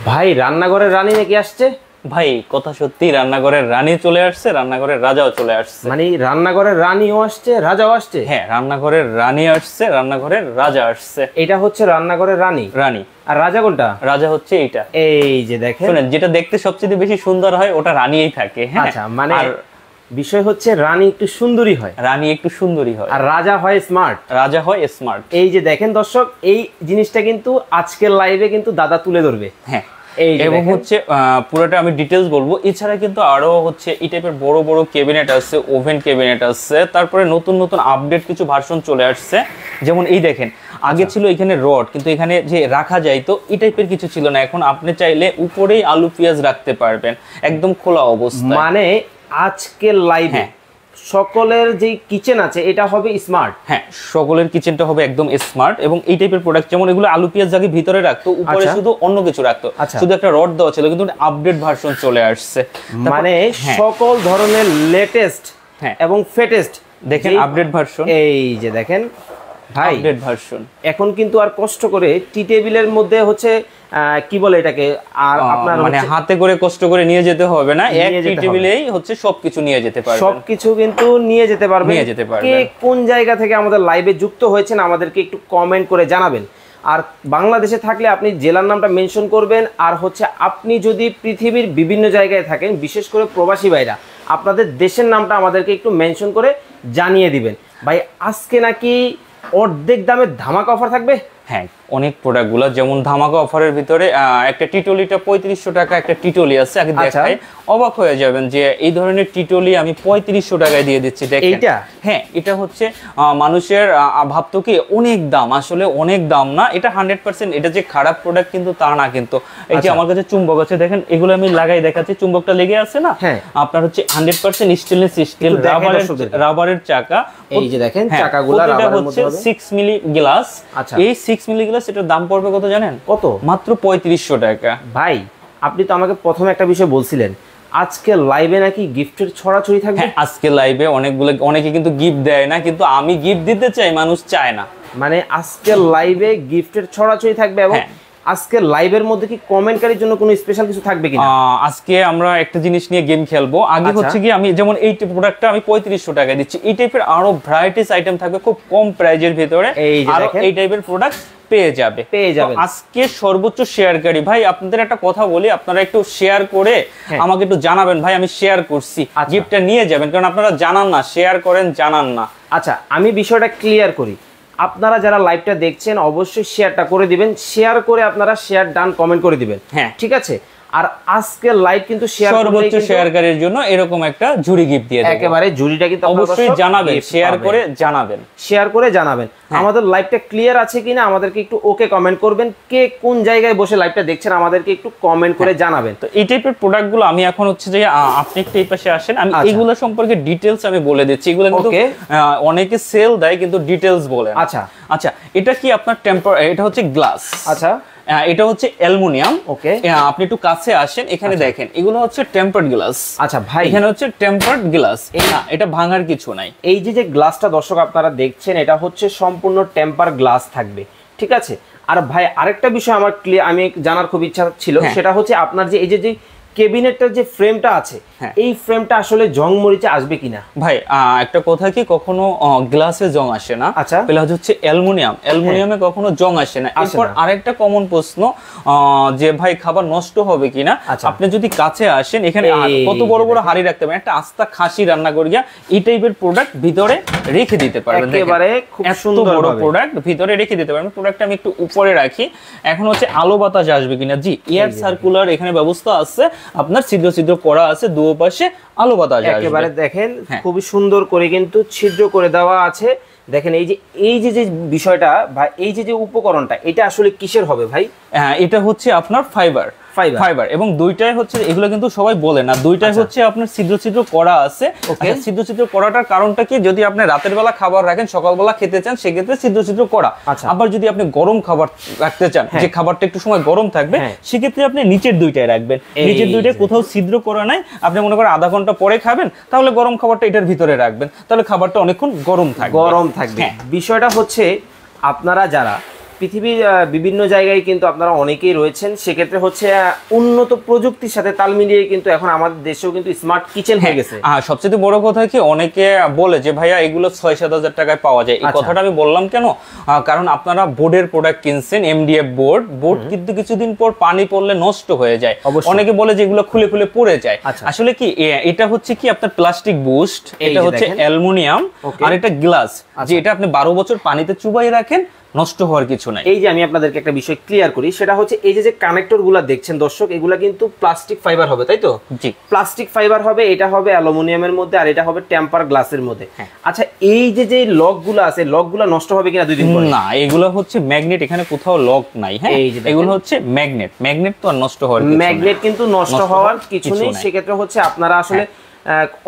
ভাই রান্নাঘরের রানী নাকি আসছে? ভাই কথা সত্যি, রান্নাঘরের রানী চলে আসছে, রান্নাঘরের রাজাও চলে আসছে। মানে রান্নাঘরের রানীও আসছে, রাজাও আসছে? হ্যাঁ, রান্নাঘরের রানী আসছে, রান্নাঘরের রাজা আসছে। এটা হচ্ছে রান্নাঘরের রানী। রানী। আর রাজা কোনটা? রাজা হচ্ছে এইটা। এই যে দেখেন, শুনেন, যেটা দেখতে সবচেয়ে বেশি সুন্দর হয় ওটা রানীই থাকে। হ্যাঁ, আচ্ছা, মানে বিষয় হচ্ছে রানী একটু সুন্দরী হয়, রানী একটু সুন্দরী হয়, আর রাজা হয় স্মার্ট। রাজা হয় স্মার্ট। এই যে দেখেন দর্শক, এই জিনিসটা কিন্তু আজকের লাইভে কিন্তু দাদা তুলে ধরবে। হ্যাঁ, এবং হচ্ছে পুরোটা আমি ডিটেলস বলবো। এছাড়া কিন্তু আরো হচ্ছে এই টাইপের বড় বড় ক্যাবিনেট আছে, ওভেন ক্যাবিনেট আছে, তারপরে নতুন নতুন আপডেট কিছু ভার্সন চলে আসছে। যেমন এই দেখেন, আগে ছিল এখানে রড, কিন্তু এখানে যে রাখা যায় তো এই টাইপের কিছু ছিল না। এখন আপনি চাইলে উপরেই আলু পেঁয়াজ রাখতে পারবেন, একদম খোলা অবস্থায়। মানে আজকের লাইভে সকলের যে কিচেন আছে এটা হবে স্মার্ট। হ্যাঁ, সকলের কিচেনটা হবে একদম স্মার্ট। এবং এই টাইপের প্রোডাক্ট, যেমন এগুলো আলু পেঁয়াজ আগে ভিতরে রাখতো, উপরে শুধু অন্য কিছু রাখতো, শুধু একটা রড দেওয়া ছিল, কিন্তু আপডেট ভার্সন চলে আসছে। মানে সকল ধরনের লেটেস্ট এবং ফেটেস্ট দেখেন আপডেট ভার্সন। এই যে দেখেন ভাই, আপডেট ভার্সন। এখন কিন্তু আর কষ্ট করে টি টেবিলের মধ্যে হচ্ছে কি বলে এটাকে, আর আপনার মানে হাতে করে কষ্ট করে নিয়ে যেতে হবে না, এক টি টেবিলেই হচ্ছে সবকিছু নিয়ে যেতে পারবেন। সবকিছু কিন্তু নিয়ে যেতে পারবেন। কে কোন জায়গা থেকে আমাদের লাইভে যুক্ত হয়েছেন আমাদেরকে একটু কমেন্ট করে জানাবেন। আর বাংলাদেশে থাকলে আপনি জেলার নামটা মেনশন করবেন। আর হচ্ছে আপনি যদি পৃথিবীর বিভিন্ন জায়গায় থাকেন, বিশেষ করে প্রবাসী ভাইরা, আপনাদের দেশের নামটা আমাদেরকে একটু মেনশন করে জানিয়ে দিবেন। ভাই আজকে নাকি অর্ধেক দামে ধামাকা অফার থাকবে। হ্যাঁ, অনেক প্রোডাক্টগুলো, যেমন ধামাকা অফারের ভিতরে একটা টিটলিটা 3500 টাকা একটা টিটলি আছে। আগে দেখাই, অবাক হয়ে যাবেন যে এই ধরনের টিটলি আমি 3500 টাকায় দিয়ে দিচ্ছি। দেখেন এইটা, হ্যাঁ, এটা হচ্ছে মানুষের ভাবতো কি অনেক দাম, আসলে অনেক দাম না। এটা 100% এটা যে খারাপ প্রোডাক্ট কিন্তু তা না। কিন্তু এই যে আমার কাছে চুম্বক আছে, দেখেন এগুলো আমি লাগাই দেখাচ্ছি, চুম্বকটা লেগে আছে না, আপনার হচ্ছে 100% স্টেনলেস স্টিল রাবারের চাকা। এই যে দেখেন চাকাগুলো রাবারের মধ্যে হবে, 6 মিলি গ্লাস। এই 6 মিলি গ্লাস এটার দাম পড়বে কত জানেন? কত? মাত্র 3500 টাকা। ভাই আপনি তো আমাকে প্রথমে একটা বিষয় বলছিলেন, আজকে লাইভে নাকি গিফটের ছড়াছড়ি থাকবে। হ্যাঁ, আজকে লাইভে অনেকে কিন্তু গিফট দেয় না, কিন্তু আমি গিফট দিতে চাই, মানুষ চায় না। মানে আজকে লাইভে গিফটের ছড়াছড়ি থাকবে। এবং আজকে লাইভের মধ্যে কি কমেন্টকারীর জন্য কোনো স্পেশাল কিছু থাকবে কিনা? আজকে আমরা একটা জিনিস নিয়ে গেম খেলবো। আগে হচ্ছে কি, আমি যেমন এই প্রোডাক্টটা আমি 3500 টাকায় দিচ্ছি, এই টাইপের আরো ভ্যারাইটিস আইটেম থাকবে খুব কম প্রাইজের ভিতরে, আর এই টাইপের প্রোডাক্ট পেয়ে যাবেন। আজকে সর্বোচ্চ শেয়ারকারী ভাই, আপনাদের একটা কথা বলি, আপনারা একটু শেয়ার করে আমাকে একটু জানাবেন ভাই আমি শেয়ার করছি, গিফটটা নিয়ে যাবেন, কারণ আপনারা জানান না, শেয়ার করেন, জানান না। আচ্ছা, আমি বিষয়টা ক্লিয়ার করি। আপনারা যারা লাইভটা দেখছেন অবশ্যই শেয়ারটা করে দিবেন, শেয়ার করে আপনারা শেয়ার ডান কমেন্ট করে দিবেন। হ্যাঁ, ঠিক আছে। আর আজকে লাইভ কিন্তু সর্বোচ্চ শেয়ারকারীর জন্য এরকম একটা ঝুড়ি গিফট দিয়ে দেব। একেবারে ঝুড়িটা কিন্তু অবশ্যই জানাবেন, শেয়ার করে জানাবেন, শেয়ার করে জানাবেন আমাদের লাইভটা ক্লিয়ার আছে কিনা। আমাদেরকে একটু ওকে কমেন্ট করবেন। কে কোন জায়গায় বসে লাইভটা দেখছেন আমাদেরকে একটু কমেন্ট করে জানাবেন। তো এই টাইপের প্রোডাক্টগুলো আমি এখন হচ্ছে যে আপনি একটু এই পাশে আসেন, আমি এগুলো সম্পর্কে ডিটেইলস আমি বলে দিচ্ছি। এগুলো কিন্তু অনেকে সেল দেয় কিন্তু ডিটেইলস বলে না। আচ্ছা, এটা কি আপনার টেম্পার, এটা হচ্ছে গ্লাস। আচ্ছা, এটা হচ্ছে অ্যালুমিনিয়াম। ওকে, আপনি একটু কাছে আসেন, এখানে দেখেন এগুলো হচ্ছে টেম্পারড গ্লাস। আচ্ছা ভাই, এখানে হচ্ছে টেম্পারড গ্লাস, এটা ভাঙার কিছু নাই। এই যে গ্লাসটা দর্শক আপনারা দেখছেন, এটা হচ্ছে সম্পূর্ণ টেম্পার গ্লাস থাকবে, ঠিক আছে। আর ভাই আরেকটা বিষয় আমার আমি জানার খুব ইচ্ছা ছিল, সেটা হচ্ছে আপনার যে এই যে ক্যাবিনেটটার যে ফ্রেমটা আছে, এই ফ্রেমটা আসলে জং মরিচে আসবে কিনা? ভাই একটা কথা কি, কখনো গ্লাসে জং আসে না। আচ্ছা, প্লাস হচ্ছে অ্যালুমিনিয়ামে কখনো জং আসে না। এরপর আরেকটা কমন প্রশ্ন যে ভাই খাবার নষ্ট হবে কিনা। আপনি যদি কাছে আসেন, এখানে কত বড় বড় হাড়ি রাখতে পারেন, একটা আস্তা খাসি রান্না করিয়া এই টাইপের প্রোডাক্ট ভিতরে রেখে দিতে পারবেন। একেবারে খুব সুন্দর বড় প্রোডাক্ট ভিতরে রেখে দিতে পারবেন। প্রোডাক্টটা আমি একটু উপরে রাখি। এখন হচ্ছে আলো বাতাস আসবে কিনা। জি, এয়ার সার্কুলার এখানে ব্যবস্থা আছে, আপনার ছিদ্র ছিদ্র করা আছে, দুপাশে আলো বাতাস আসবে। একেবারে দেখেন খুবই সুন্দর করে কিন্তু ছিদ্র করে দেওয়া আছে। দেখেন এই যে বিষয়টা ভাই, এই যে উপকরণটা, এটা আসলে কিসের হবে ভাই? এটা হচ্ছে আপনার ফাইবার এবং দুইটাই হচ্ছে, এগুলো কিন্তু সবাই বলে না, দুইটাই হচ্ছে আপনার ছিদ্র ছিদ্র করা আছে। ছিদ্র ছিদ্র করাটার কারণটা কি, যদি আপনি রাতের বেলা খাবার রাখেন, সকালবেলা খেতে চান, সেক্ষেত্রে ছিদ্র ছিদ্র করা। আবার যদি আপনি গরম খাবার রাখতে চান, যে খাবারটা একটু সময় গরম থাকবে, সেক্ষেত্রে আপনি নিচের দুইটাই রাখবেন। নিচের দুইটাই কোথাও ছিদ্র করা নাই। আপনি মনে করেন আধা ঘন্টা পরে খাবেন, তাহলে গরম খাবারটা এটার ভিতরে রাখবেন, তাহলে খাবারটা অনেকক্ষণ গরম থাকবে। বিষয়টা হচ্ছে আপনারা যারা পৃথিবীর বিভিন্ন জায়গায় কিন্তু আপনারা অনেকেই রয়েছেন, সেক্ষেত্রে হচ্ছে উন্নত প্রযুক্তির সাথে তাল মিলিয়ে কিন্তু এখন আমাদের দেশেও কিন্তু স্মার্ট কিচেন হয়ে গেছে। সবচেয়ে বড় কথা কি, অনেকে বলে যে ভাইয়া এগুলো 6-7 হাজার টাকায় পাওয়া যায়। এই কথাটা আমি বললাম কেন, কারণ আপনারা বোর্ডের প্রোডাক্ট কিনছেন, MDF বোর্ড কিন্তু কিছুদিন পর পানি পড়লে নষ্ট হয়ে যায়। অনেকে বলে যে এগুলো খুলে খুলে পড়ে যায়। আসলে কি এটা হচ্ছে কি আপনার প্লাস্টিক বুস্ট, এটা হচ্ছে অ্যালুমিনিয়াম, আর এটা গ্লাস, যে এটা আপনি 12 বছর পানিতে চুবাই রাখেন, নষ্ট হওয়ার কিছু নাই। এই যে আমি আপনাদেরকে একটা বিষয় ক্লিয়ার করি, সেটা হচ্ছে এই যে কানেক্টর গুলা দেখছেন দর্শক, এগুলা কিন্তু প্লাস্টিক ফাইবার হবে, তাই তো? জি, প্লাস্টিক ফাইবার হবে, এটা হবে অ্যালুমিনিয়ামের মধ্যে, আর এটা হবে টেম্পার গ্লাসের মধ্যে। আচ্ছা, এই যে লক গুলো আছে, লক গুলা নষ্ট হবে কিনা 2 দিন পরে? না, এগুলো হচ্ছে ম্যাগনেট, এখানে কোথাও লক নাই। হ্যাঁ, এগুলো হচ্ছে ম্যাগনেট তো আর নষ্ট হওয়ার কিছু না। ম্যাগনেট কিন্তু নষ্ট হওয়ার কিছু নেই। সেক্ষেত্রে হচ্ছে আপনারা আসলে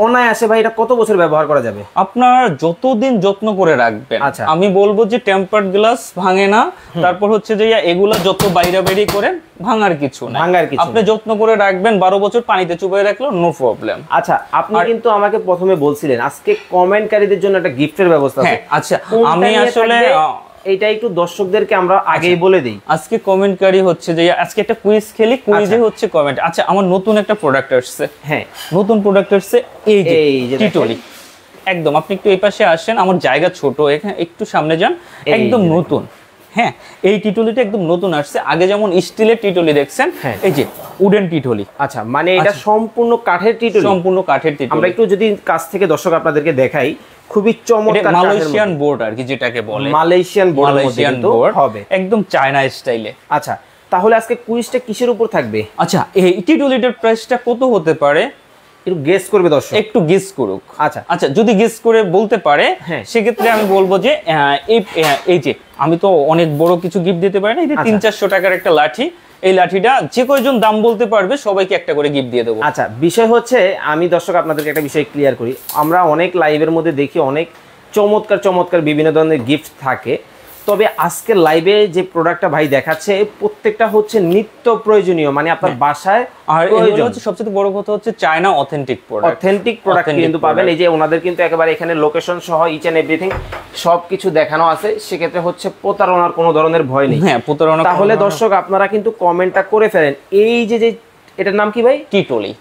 অনায়াসে ভাই এটা কত বছর ব্যবহার করা যাবে? আপনার যতদিন যত্ন করে রাখবেন। আমি বলবো যে টেম্পার্ড গ্লাস ভাঙে না, তারপর হচ্ছে যে এগুলা যত বাইরে বেরিয়ে করেন ভাঙার কিছু না, আপনি যত্ন করে রাখবেন, 12 বছর পানিতে চুবাই রাখলো নো প্রবলেম। আচ্ছা, আপনি কিন্তু আমাকে প্রথমে বলছিলেন আজকে কমেন্টকারীদের জন্য একটা গিফটের ব্যবস্থা আছে। আচ্ছা, আমি আসলে এইটা একটু দর্শকদেরকে আমরা আগেই বলে দেই। আজকে কমেন্টকারী হচ্ছে যে আজকে একটা কুইজ খেলি, কুইজে হচ্ছে কমেন্ট। আচ্ছা, আমার নতুন একটা প্রোডাক্ট আসছে। হ্যাঁ, নতুন প্রোডাক্ট আসছে, এই যে টিটলি। একদম, আপনি একটু এই পাশে আসেন, আমার জায়গা ছোট, এখানে একটু সামনে যান। একদম নতুন। হ্যাঁ, এই টিটলিটা একদম নতুন আসছে। আগে যেমন স্টিলের টিটলি দেখছেন, এই যে উডেন টিটলি। আচ্ছা, মানে এটা সম্পূর্ণ কাঠের টিটলি? সম্পূর্ণ কাঠের টিটলি। আমরা একটু যদি কাছ থেকে দর্শক আপনাদেরকে দেখাই, খুবই চমৎকার মালয়েশিয়ান বোর্ড আর কি, যেটাকে বলে মালয়েশিয়ান বোর্ড হবে, একদম চায়না স্টাইলে। আচ্ছা, তাহলে আজকে কুইজটা কিসের উপর থাকবে? আচ্ছা, এই টিটলিটার প্রাইসটা কত হতে পারে একটু গেস করবে দর্শক, একটু গেস করুক। আচ্ছা, যদি গেস করে বলতে পারে সেক্ষেত্রে আমি বলবো যে এই যে আমি তো অনেক বড় কিছু গিফট দিতে পারি না, এটা 300-400 টাকার একটা লাঠি। এই লাঠিটা যে কয়জন দাম বলতে পারবে সবাইকে একটা করে গিফট দিয়ে দেবো। আচ্ছা, বিষয় হচ্ছে আমি দর্শক আপনাদেরকে একটা বিষয় ক্লিয়ার করি, আমরা অনেক লাইভের মধ্যে দেখি অনেক চমৎকার বিভিন্ন ধরনের গিফট থাকে, তবে আজকের লাইভে যে প্রোডাক্টটা ভাই দেখাচ্ছে প্রত্যেকটা হচ্ছে নিত্য প্রয়োজনীয়, মানে আপনার বাসায়। আর এগুলো হচ্ছে সবচেয়ে বড় কথা হচ্ছে চায়না অথেন্টিক প্রোডাক্ট কিন্তু পাবেন। এই যে ওনাদের কিন্তু একেবারে এখানে লোকেশন সহ ইচ এন্ড এভরিথিং সবকিছু দেখানো আছে, সেক্ষেত্রে হচ্ছে প্রতারণার কোনো ধরনের ভয় নেই। হ্যাঁ, প্রতারণা। তাহলে দর্শক আপনারা কিন্তু কমেন্টটা করে ফেলেন। এই যে এটার নাম কি ভাই? টিটলি।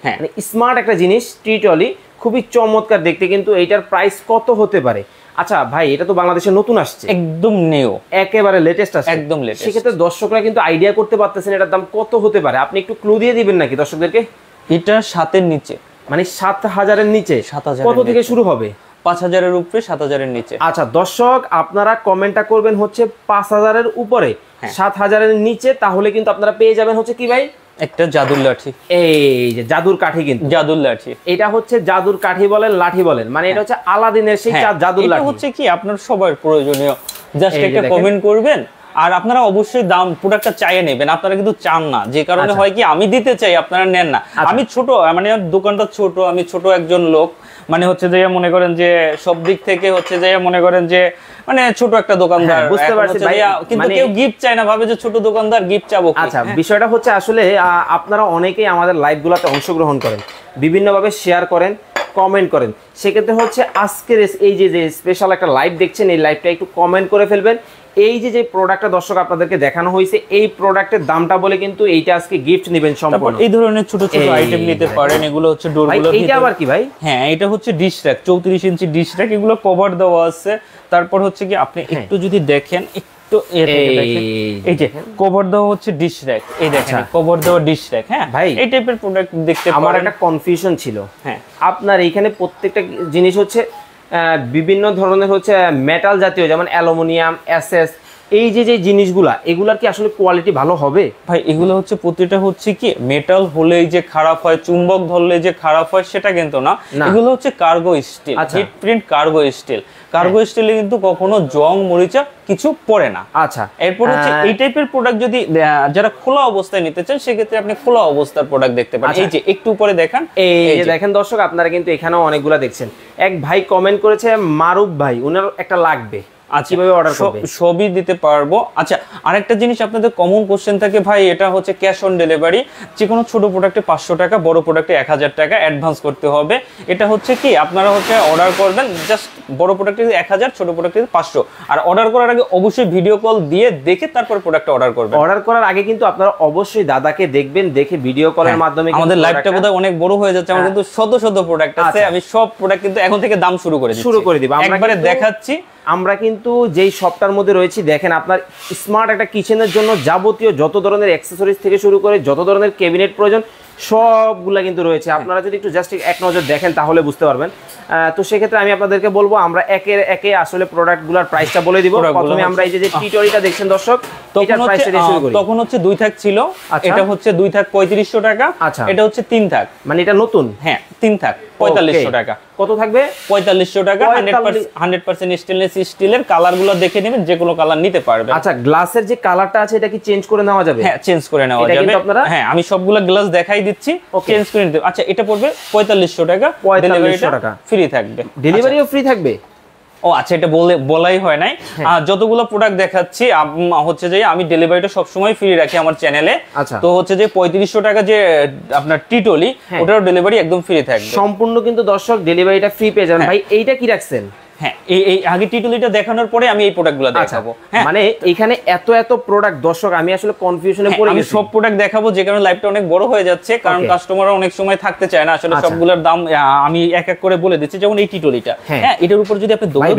হ্যাঁ, মানে স্মার্ট একটা জিনিস টিটলি, খুবই চমৎকার দেখতে। কিন্তু এইটার প্রাইস কত হতে পারে? আচ্ছা ভাই, এটা তো বাংলাদেশে নতুন আসছে, একদম নিউ, একেবারে লেটেস্ট আসছে, একদম লেটেস্ট। সেক্ষেত্রে দর্শকরা কিন্তু আইডিয়া করতে পারতেছেন এটার দাম কত হতে পারে। আপনি একটু ক্লু দিয়ে দিবেন নাকি দর্শকদেরকে? এটা 7-এর নিচে, মানে 7000-এর নিচে। 7000 কত থেকে শুরু হবে? 5000-এর উপরে, 7000-এর নিচে। আচ্ছা দর্শক, আপনারা কমেন্টটা করবেন হচ্ছে 5000-এর উপরে, 7000-এর নিচে, তাহলে কিন্তু আপনারা পেয়ে যাবেন হচ্ছে কি ভাই? একটা জাদুর লাঠি। এই যে জাদুর কাঠি, কিন্তু জাদুর লাঠি, এটা হচ্ছে জাদুর কাঠি বলেন, লাঠি বলেন, মানে এটা হচ্ছে আলাদিনের সেই জাদুর লাঠি। এটা হচ্ছে কি আপনার সবার প্রয়োজনীয়, জাস্ট একটা কমেন্ট করবেন। আর আপনারা অবশ্যই দাম প্রোডাক্টটা চাইয়ে নেবেন, আপনারা কিন্তু চান না, যে কারণে হয় কি আমি দিতে চাই আপনারা নেন না। আমি ছোট, মানে দোকানটা ছোট, আমি ছোট একজন লোক, মানে হচ্ছে যে মনে করেন যে সব দিক থেকে হচ্ছে যে মনে করেন যে মানে ছোট একটা দোকানদার, বুঝতে পারছি ভাই, কিন্তু কেউ গিফট চায় না, ভাবে যে ছোট দোকানদার গিফট চাবো। আচ্ছা, বিষয়টা হচ্ছে আসলে আপনারা অনেকেই আমাদের লাইভগুলোতে অংশগ্রহণ করেন, বিভিন্নভাবে শেয়ার করেন, কমেন্ট করেন, সেক্ষেত্রে হচ্ছে আজকের এই যে স্পেশাল একটা লাইভ দেখছেন, এই লাইভটা একটু কমেন্ট করে ফেলবেন। এই যে প্রোডাক্টটা দর্শক আপনাদেরকে দেখানো হয়েছে, এই প্রোডাক্টের দামটা বলে কিন্তু এইটা আজকে গিফট নেবেন সম্পূর্ণ। এই ধরনের ছোট ছোট আইটেম নিতে পারেন, এগুলো হচ্ছে ডোরগুলো। এইটা আবার কি ভাই? হ্যাঁ, এটা হচ্ছে ডিশ র‍্যাক, 34 ইঞ্চি ডিশ র‍্যাক, এগুলো কভার দেওয়া আছে। তারপর হচ্ছে কি আপনি একটু যদি দেখেন, একটু এই যে কভার দেওয়া হচ্ছে ডিশ র‍্যাক, এই দেখেন কভার দেওয়া ডিশ র‍্যাক। হ্যাঁ ভাই, এই টাইপের প্রোডাক্ট দেখতে পারেন। আমার একটা কনফিউশন ছিল, হ্যাঁ, আপনার এইখানে প্রত্যেকটা জিনিস হচ্ছে বিভিন্ন ধরনের হচ্ছে মেটাল জাতীয়, যেমন অ্যালুমিনিয়াম, এসএস, এই যে জিনিসগুলা, এগুলার কি আসলে কোয়ালিটি ভালো হবে ভাই? এগুলো হচ্ছে প্রতিটা হচ্ছে কি মেটাল হলেই যে খারাপ হয়, চুম্বক ধরলে যে খারাপ হয় সেটা কিন্তু না। এগুলো হচ্ছে cargo steel, heat print cargo steel. Cargo স্টিলে কিন্তু কখনো জং মরিচা কিছু পড়ে না। আচ্ছা, এরপর হচ্ছে এই টাইপের প্রোডাক্ট যদি যারা খোলা অবস্থায় নিতে চান, সেক্ষেত্রে আপনি খোলা অবস্থার প্রোডাক্ট দেখতে পারেন। এই যে একটু উপরে দেখেন, এই যে দেখেন দর্শক, আপনারা কিন্তু এখানেও অনেকগুলা দেখছেন। এক ভাই কমেন্ট করেছে, মারুফ ভাই, উনার একটা লাগবে। কিভাবে অর্ডার করবে? সবই দিতে পারবো। আচ্ছা, আরেকটা জিনিস আপনাদের কমন কোশ্চেন থাকে ভাই, এটা হচ্ছে ক্যাশ অন ডেলিভারি, যে কোনো ছোট প্রোডাক্টে 500 টাকা, বড় প্রোডাক্টে 1000 টাকা অ্যাডভান্স করতে হবে। এটা হচ্ছে কি আপনারা হচ্ছে অর্ডার করবেন, জাস্ট বড় প্রোডাক্টে 1000, ছোট প্রোডাক্টে 500। আর অর্ডার করার আগে অবশ্যই ভিডিও কল দিয়ে দেখে তারপর প্রোডাক্টটা অর্ডার করবেন। অর্ডার করার আগে কিন্তু আপনারা অবশ্যই দাদাকে দেখবেন, দেখে ভিডিও কলের মাধ্যমে। আমাদের লাইভটা বোধহয় অনেক বড় হয়ে যাচ্ছে, আমার কিন্তু শত শত প্রোডাক্ট আছে, আমি সব প্রোডাক্ট কিন্তু এখন থেকে দাম শুরু করে দিব। একবারে দেখাচ্ছি। আমরা কিন্তু যেই শপটার মধ্যে রয়েছি, দেখেন আপনার স্মার্ট একটা কিচেনের জন্য যাবতীয় যত ধরনের অ্যাক্সেসরিজ থেকে শুরু করে যত ধরনের ক্যাবিনেট প্রয়োজন সবগুলা কিন্তু রয়েছে। আপনারা যদি একটু জাস্ট এক নজর দেখেন তাহলে বুঝতে পারবেন। তো সেক্ষেত্রে আমি আপনাদেরকে বলবো আমরা একে একে আসলে প্রোডাক্টগুলোর প্রাইসটা বলে দিব। প্রথমে আমরা এই যে টিটরিটা দেখছেন দর্শক, এটার প্রাইসটা দিয়ে শুরু করি। তখন হচ্ছে 2 থাক ছিল, এটা হচ্ছে 2 থাক 3500 টাকা। আচ্ছা, এটা হচ্ছে 3 থাক, মানে এটা নতুন। হ্যাঁ 3 থাক 4500 টাকা। কত থাকবে? 4500 টাকা। 100% স্টেনলেস স্টিলের। কালারগুলো দেখে নেবেন, যে কোনো কালার নিতে পারবেন। আচ্ছা, গ্লাসের যে কালারটা আছে এটা কি চেঞ্জ করে নেওয়া যাবে? হ্যাঁ, চেঞ্জ করে নেওয়া যাবে। হ্যাঁ, আমি সবগুলো গ্লাস দেখাই দিচ্ছি, চেঞ্জ করে নিতে। আচ্ছা, এটা পড়বে 4500 টাকা, 4500 টাকা ফ্রি থাকবে। ডেলিভারিও ফ্রি থাকবে? ও আচ্ছা, এটা বলাই হয় নাই। যতগুলো প্রোডাক্ট দেখাচ্ছি হচ্ছে যে আমি ডেলিভারিটা সবসময় ফ্রি রাখি আমার চ্যানেলে। তো হচ্ছে যে 3500 টাকা যে আপনার টিটলি, ওটারও ডেলিভারি একদম ফ্রি থাকবে সম্পূর্ণ, কিন্তু দর্শক ডেলিভারিটা ফ্রি পেয়ে যাবেন। ভাই এইটা কি রাখছেন? হ্যাঁ, এই আগে টিটলিটা দেখানোর পরে আমি এই প্রোডাক্টগুলো দেখাবো। হ্যাঁ, মানে এখানে এত প্রোডাক্ট দর্শক, আমি আসলে কনফিউশনে পড়ে গেছি। আমি সব প্রোডাক্ট দেখাবো, যে কারণে লাইভটা অনেক বড় হয়ে যাচ্ছে, কারণ কাস্টমাররা অনেক সময় থাকতে চায় না আসলে সবগুলোর দাম আমি এক এক করে বলে দিচ্ছি। যেমন এই টিটলিটা, হ্যাঁ, এটার উপর যদি আপনি ভাই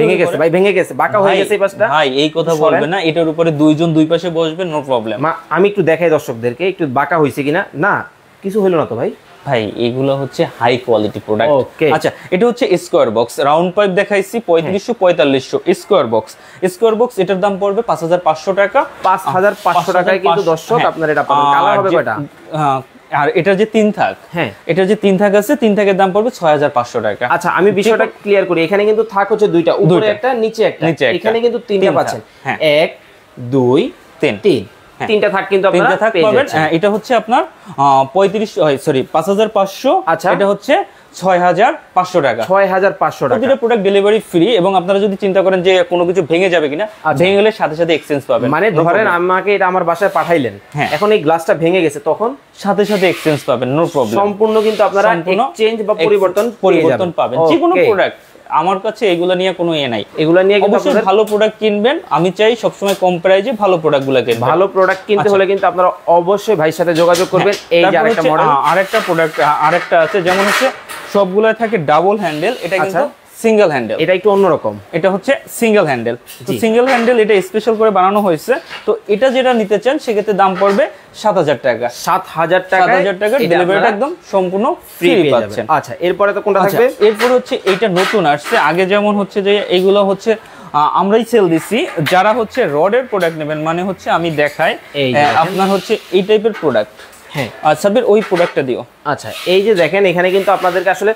ভেঙে গেছে, বাঁকা হয়ে গেছে এই পাশটা। ভাই এই কথা বলবেন না, এটার উপরে দুইজন দুই পাশে বসবেন, নো প্রবলেম। আমি একটু দেখাই দর্শকদেরকে, একটু বাঁকা হইছে কিনা। না, কিছু হলো না তো ভাই। ভাই এগুলো হচ্ছে হাই কোয়ালিটি প্রোডাক্ট। আচ্ছা, এটা হচ্ছে স্কোয়ার বক্স রাউন্ড পাইপ দেখাইছি 3500 স্কোয়ার বক্স। এটার দাম পড়বে 5500 টাকা। 5500 টাকায় কিন্তু দর্শক আপনারা এটা পাবেন। কালার হবে কয়টা? আর এটার যে 3 থাক, হ্যাঁ, এটার যে 3 থাক আছে, 3 থাকের দাম পড়বে 6500 টাকা। আচ্ছা, আমি বিষয়টা ক্লিয়ার করি। এখানে কিন্তু থাক হচ্ছে দুইটা, উপরে একটা নিচে একটা। এখানে কিন্তু তিনটা পাচ্ছেন, 1 2 3 তিনটা থাক কিন্তু আপনারা পেয়ে যাচ্ছেন। এটা হচ্ছে আপনার 5500। আচ্ছা, এটা হচ্ছে 6500 টাকা। 6500 টাকা। প্রতিটা প্রোডাক্ট ডেলিভারি ফ্রি। এবং আপনারা যদি চিন্তা করেন যে কোনো কিছু ভেঙে যাবে কিনা, ভেঙে গেলে সাথে সাথে এক্সচেঞ্জ পাবেন। মানে ধরেন আমাকে এটা আমার বাসায় পাঠাইলেন, এখন এই গ্লাসটা ভেঙে গেছে, তখন সাথে সাথে এক্সচেঞ্জ পাবেন, নো প্রবলেম। সম্পূর্ণ কিন্তু আপনারা এক্সচেঞ্জ বা পরিবর্তন পাবেন। যে কোনো প্রোডাক্ট আমার কাছে এগুলো নিয়ে কোনো নাই। এগুলো নিয়ে কিন্তু অবশ্যই ভালো প্রোডাক্ট কিনবেন। আমি চাই সবসময় কম প্রাইসে ভালো প্রোডাক্টগুলো কিনবেন। ভালো প্রোডাক্ট কিনতে হলে কিন্তু আপনারা অবশ্যই ভাইয়ের সাথে যোগাযোগ করবেন। এই যে আরেকটা মডেল, আরেকটা প্রোডাক্ট আরেকটা আছে, যেমন হচ্ছে সবগুলো থাকে ডাবল হ্যান্ডেল, এটা কিন্তু সিঙ্গেল হ্যান্ডেল। এটা একটু অন্যরকম, এটা হচ্ছে সিঙ্গেল হ্যান্ডেল। তো সিঙ্গেল হ্যান্ডেল এটা স্পেশাল করে বানানো হয়েছে। তো এটা যেটা নিতে চান সেক্ষেত্রে দাম পড়বে 7000 টাকা। 7000 টাকা ডেলিভারিটা একদম সম্পূর্ণ ফ্রি পাচ্ছেন। আচ্ছা, এরপরে তো কোনটা থাকবে? এরপর হচ্ছে এইটা নতুন আসছে। আগে যেমন হচ্ছে যে এগুলো হচ্ছে আমরাই সেল দিছি। যারা হচ্ছে রডের প্রোডাক্ট নেবেন, মানে হচ্ছে আমি দেখাই, আপনার হচ্ছে এই টাইপের প্রোডাক্ট, হ্যাঁ, সাবের ওই প্রোডাক্টটা দিও। আচ্ছা, এই যে দেখেন এখানে কিন্তু আপনাদেরকে আসলে